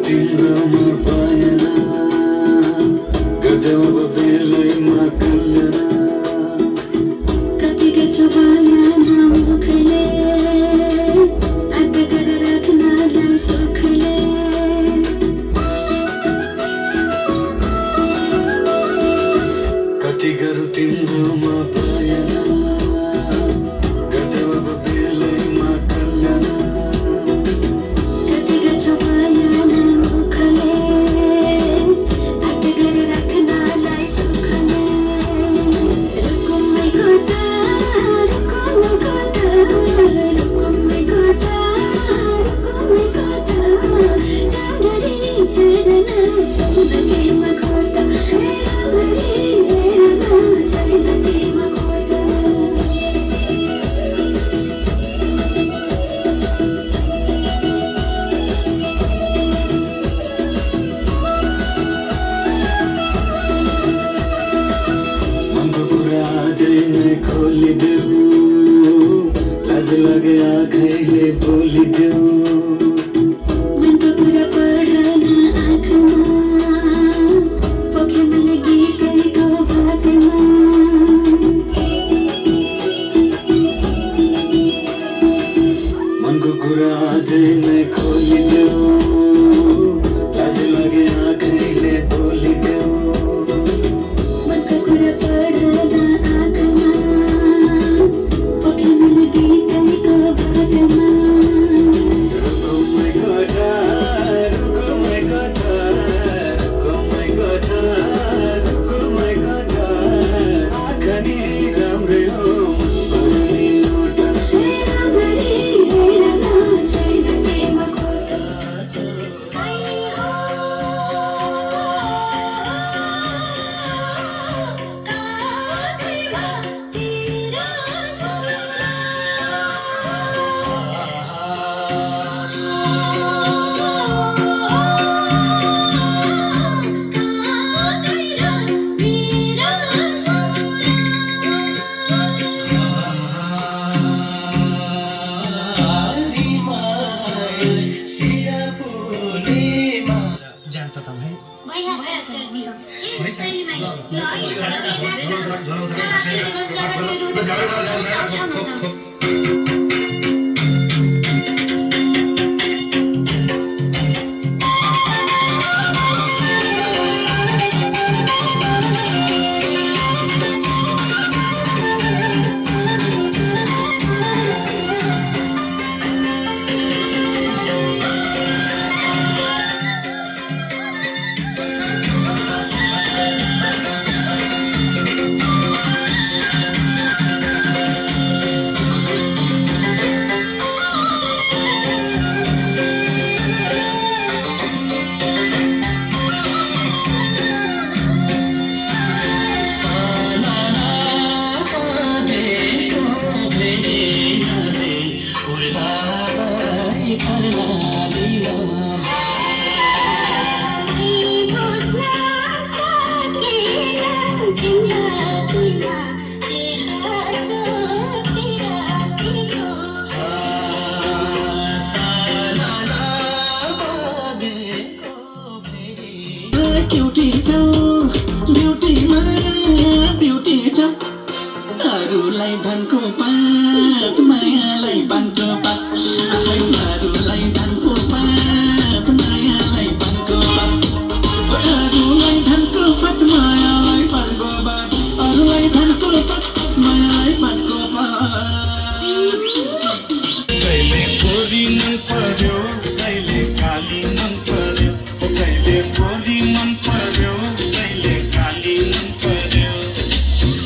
तिम्रोमा पाएन गर्दै अब बेलैमा कल्याण कति गर्छ भएन मुखले आज्ञा गरेर राख्नलाई सुखले कति गरौँ तिम्रोमा पाएन गर्दै अब बेलैमा कल्याण कति गर्छ भएन मुखले आज्ञा गरेर राख्नलाई सुखले रुकुमै गोटा रुकुमै गोटा राम्ररी हेर्न छैन केमा खोटा राम्ररी हेर्न छैन केमा खोटा मनको कुरा आजै नै खोलिदेऊ लाज लागे आँखैले बोलिदेऊ मनको कुरा पढ्न आँखमा पोख्यो मैले गीतैको भागमा मनको कुरा आजै नै खोलिदेऊ लाज लागे आँखैले बोलिदेऊ मनको कुरा पढ्न आँखमा पोख्यो मैले गीतैको भागमा रुकुमै गोटा रुकुमै गोटा रुकुमै गोटा रुकुमै गोटा आँखनी राम्रै हो अनि एउटा राम्ररी हेर्न छैन केमा खोटा ब्युटी छ अरूलाई धनको पात मायालाई बानको पात अरूलाई धनको पात मायालाई बानको पात अरूलाई धनको पात मायालाई बानको पात अरूलाई धनको पात मायालाई बानको पात कहिले गोरी मन पर्यो कहिले काली मन पर्यो कहिले गोरी मन पर्यो कहिले काली मन पर्यो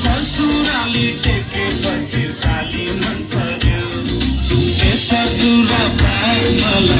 ससुराली टेकेपछि साली मन पर्यो ए ससुरा मलाई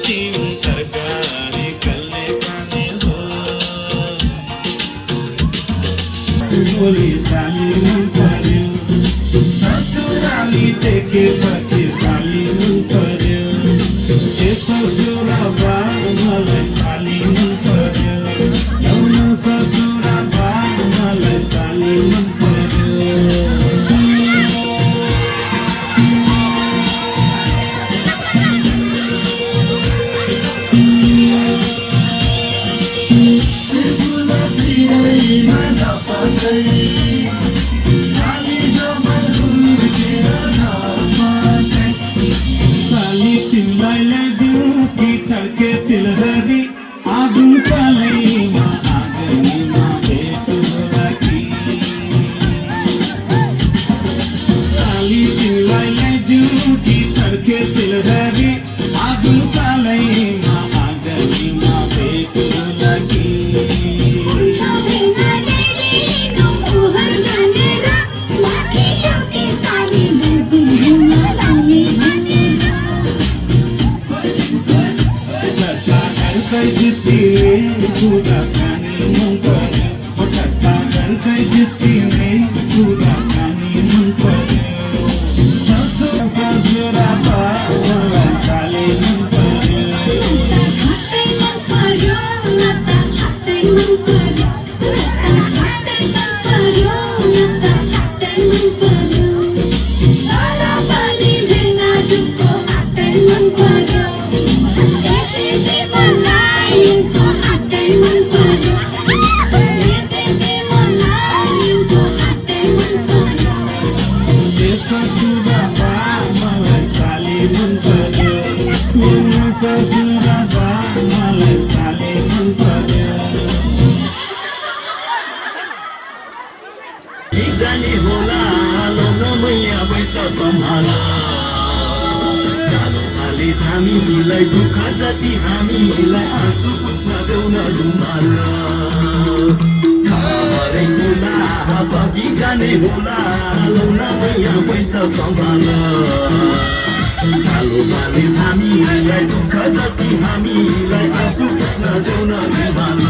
तिमी तरकारी कल्ले खाने हो बोली चाली मन पर्यो ससुराली देखेपछि साली मन पर्यो ए ससुरा बा मलाई साली मन पर्यो ल्याउन ससुरा बा मलाई साली मन पर्यो साली तिमीलाई ल्याइदिउँ कि छड्के तिलहरी आगुन सालैमा आगनीमा भेट होला कि साली तिमीलाई ल्याइदिउँ कि छड्के तिलहरी आगुन सालैमा आगनीमा भेट होला कि जिसकी पूरा खाने मन पर्यो ठट्टा गर्दै जिस्किने पूरा खाने मन पर्यो ससुरा बा मलाई साली मन पर्यो ससुरा बा मलाई साली मन पर्यो ससुरा बा मलाई साली मन पर्यो जाने होला लौन मैया पैसा सम्हाल कालो पाले हामीलाई दुःख जति हामीलाई आँसु पुछ्न देउन रुमाल हरेक बोला बगी जाने होला लौन मैया पैसा सम्हाल कालो पाले हामीलाई दुःख जति हामीलाई आँसु पुछ्न देउन रुमाल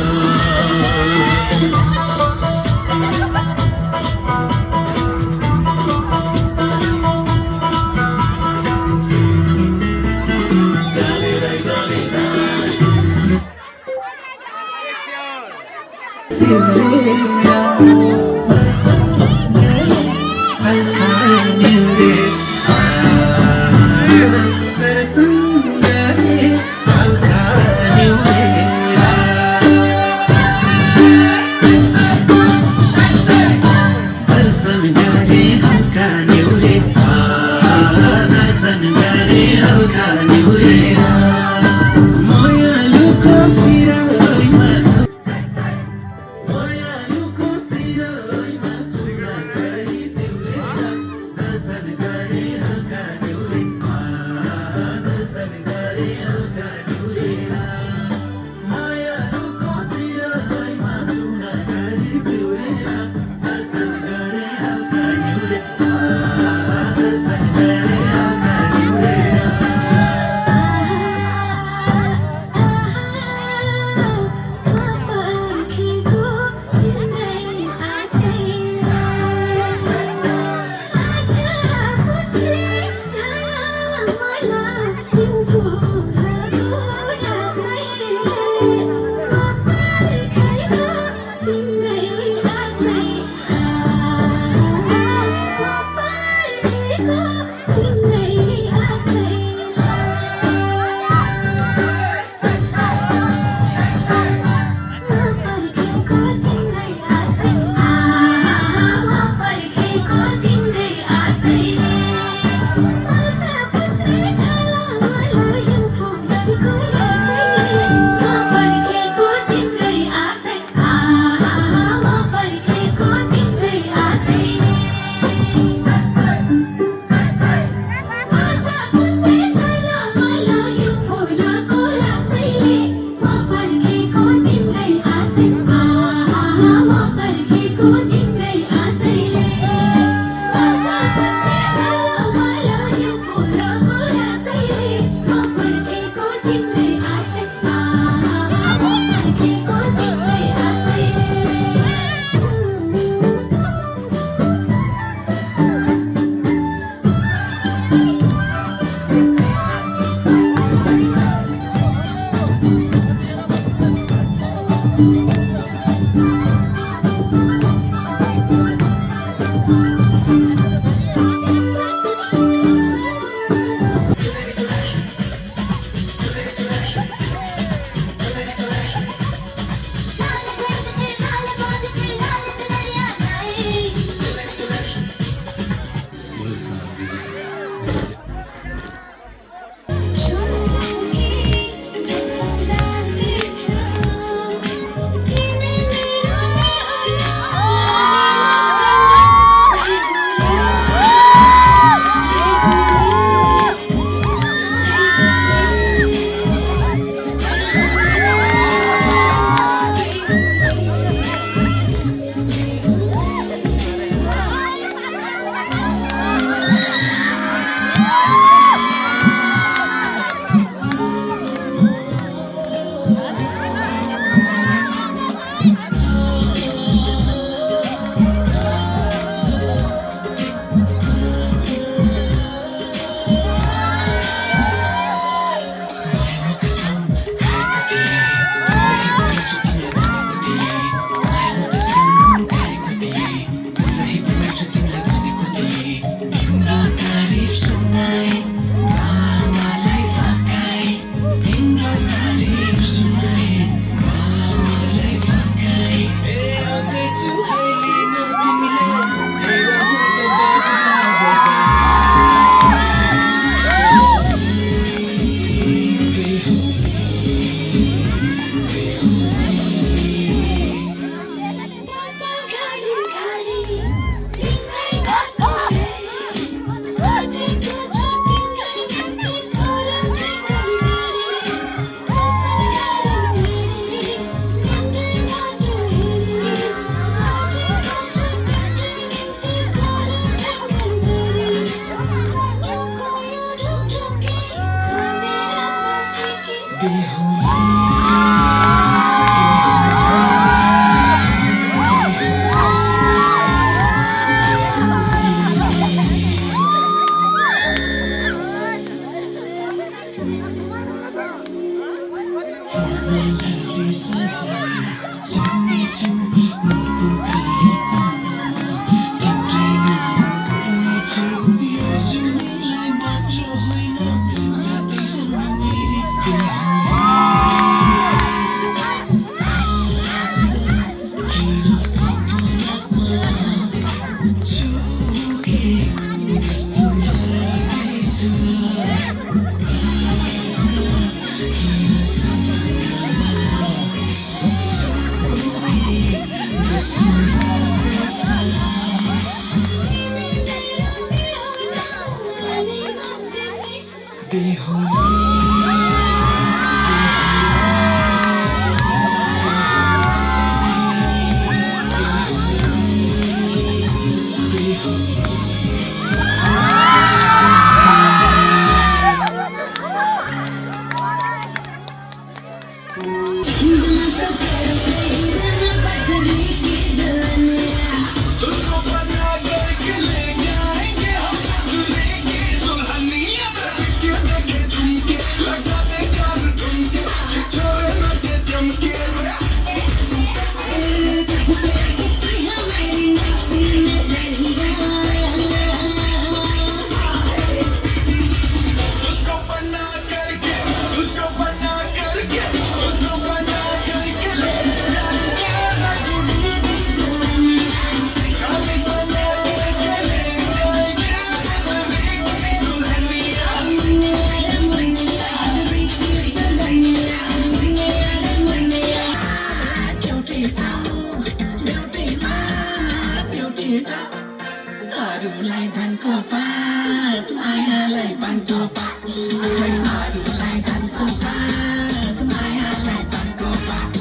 अरूलाई धनको पात मायालाई पानको पात अरूलाई धनको पात मायालाई पानको पात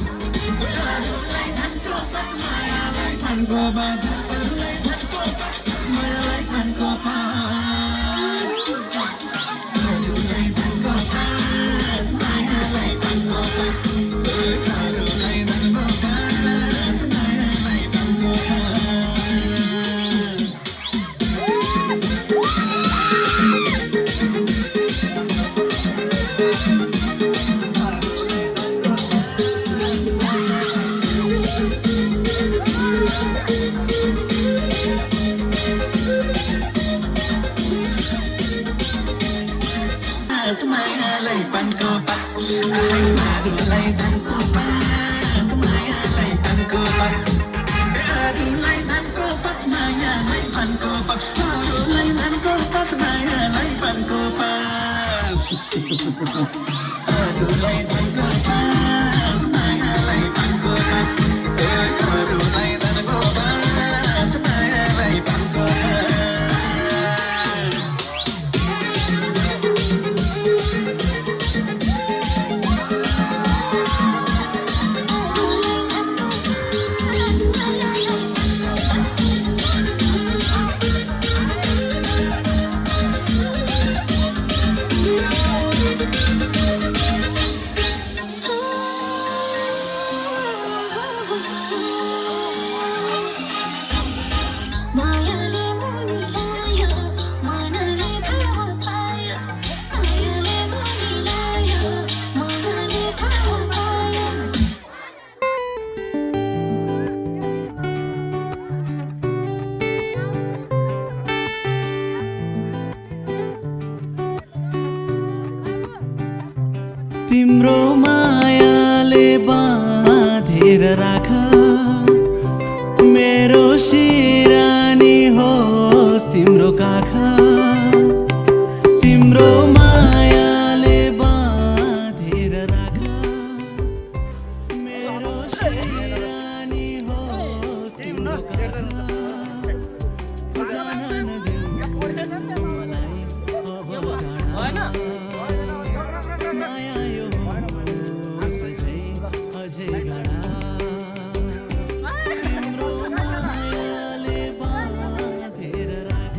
अरूलाई धनको पात मायालाई पानको पात अरूलाई धनको पात मायालाई पानको पात अरूलाई धनको पात मायालाई पानको पात अरूलाई धनको पात मायालाई पानको पात मायालाई पानको पात अरूलाई धनको पात मायालाई पानको पात अरूलाई धनको पात मायालाई पानको पात अरूलाई धनको पात मायालाई पानको पात अरूलाई धनको पात मायालाई पानको पात अरूलाई धनको पात मायालाई पानको पात मायाले मुनि लायो मनले थाहा पायो मायाले मुनि लायो मनले थाहा पायो तिम्रो मायाले बाँधेर राख मेरो सिरानी होस् तिम्रो काख तिम्रो मायाले बाँधेर राख मेरो सिरानी होस् तिम्रो काख जान नदेऊ मलाई अब टाढा माया यो होस् अझै गाढा तिम्रो मायाले बाँधेर राख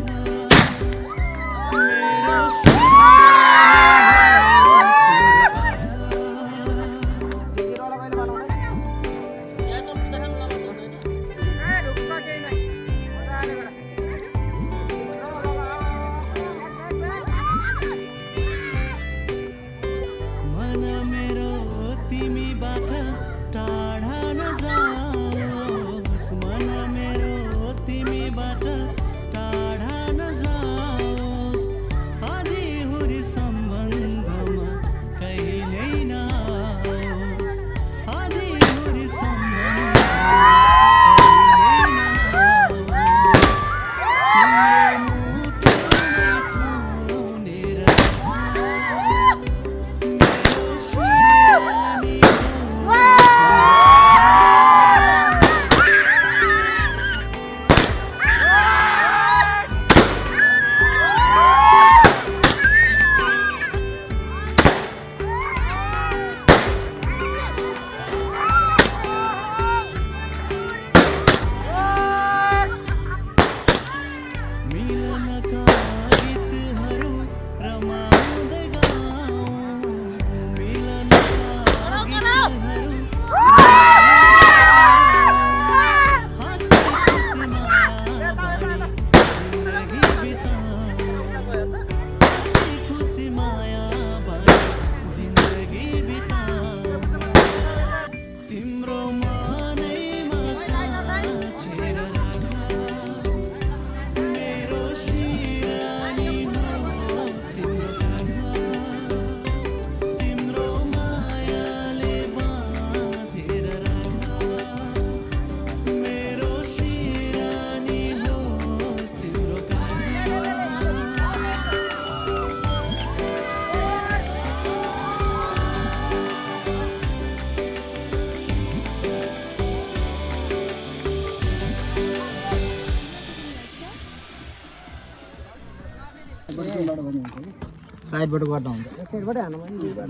साइडबाट गर्दा हुन्छ एकैबाट हान्नु पनि दुईबाट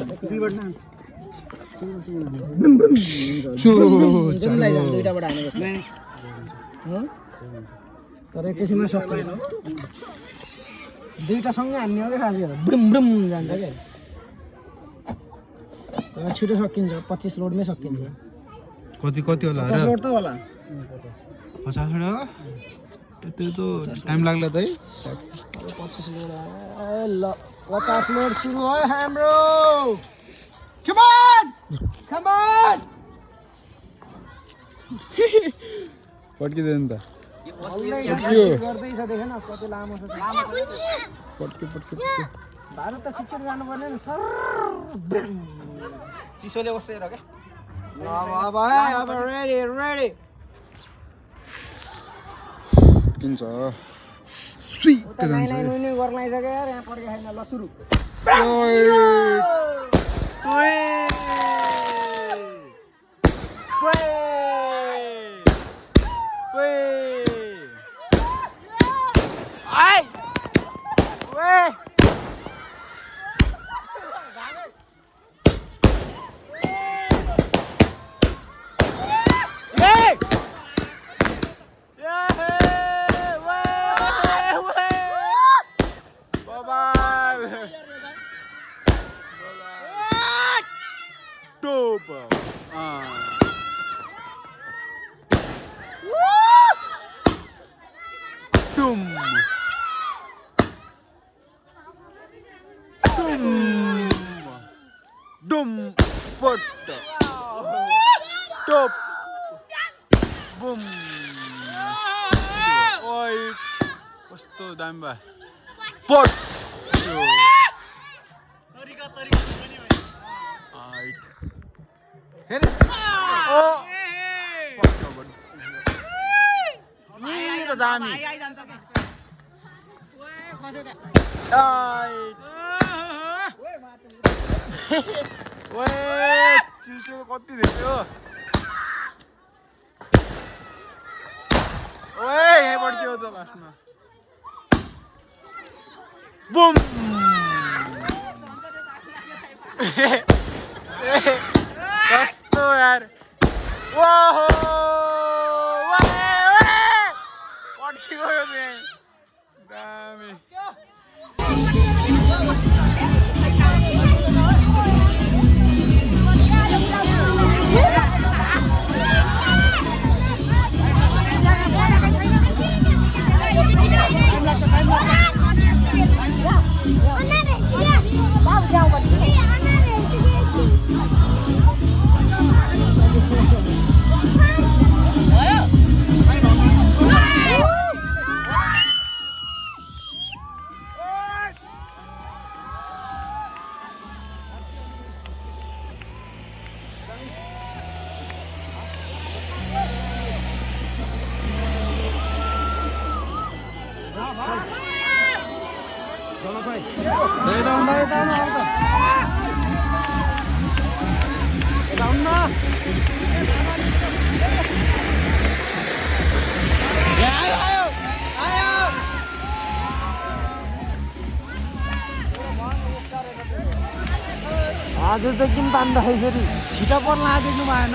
दुईटाबाट हानेको तर एकैछिनमा सकिन्छ दुईटा सँगै हान्ने हो क्या खासै ब्रुम ब्रुम जान्छ क्या तर छिटो सकिन्छ 25 लोडमै सकिन्छ कति होला 50 लोड त होला 50 लोड त्यो त टाइम लाग्ला त है 25 लोड ल 50 लोड सुरु हो हाम्रो कम अन पड्किँदैन त गर्दैछ देखेन कति लामो छ पड्के भारत त छिटो जानुपर्ने नि सर चिसोले बसेर क्या अब रेडी किन्छ स्वीट जान्छ नाइ गर्न लागिसक्यो यार यहाँ पड्के छैन ल सुरु Top. Boom. Oi. कस्तो दामी भयो पट तरिका पनि आइट फेरि ओ नि त दामी आइ जान्छ के ओए खसे त आइट ओए चिसो कति धेरै ओए यही पड्क्यो त लास्टमा बुम कस्तो यार ओहो ओए ओए पड्क्यो यो चाहिँ दामी आज त किन तान्दाखेरि छिटो पर्ला देख्नु भएन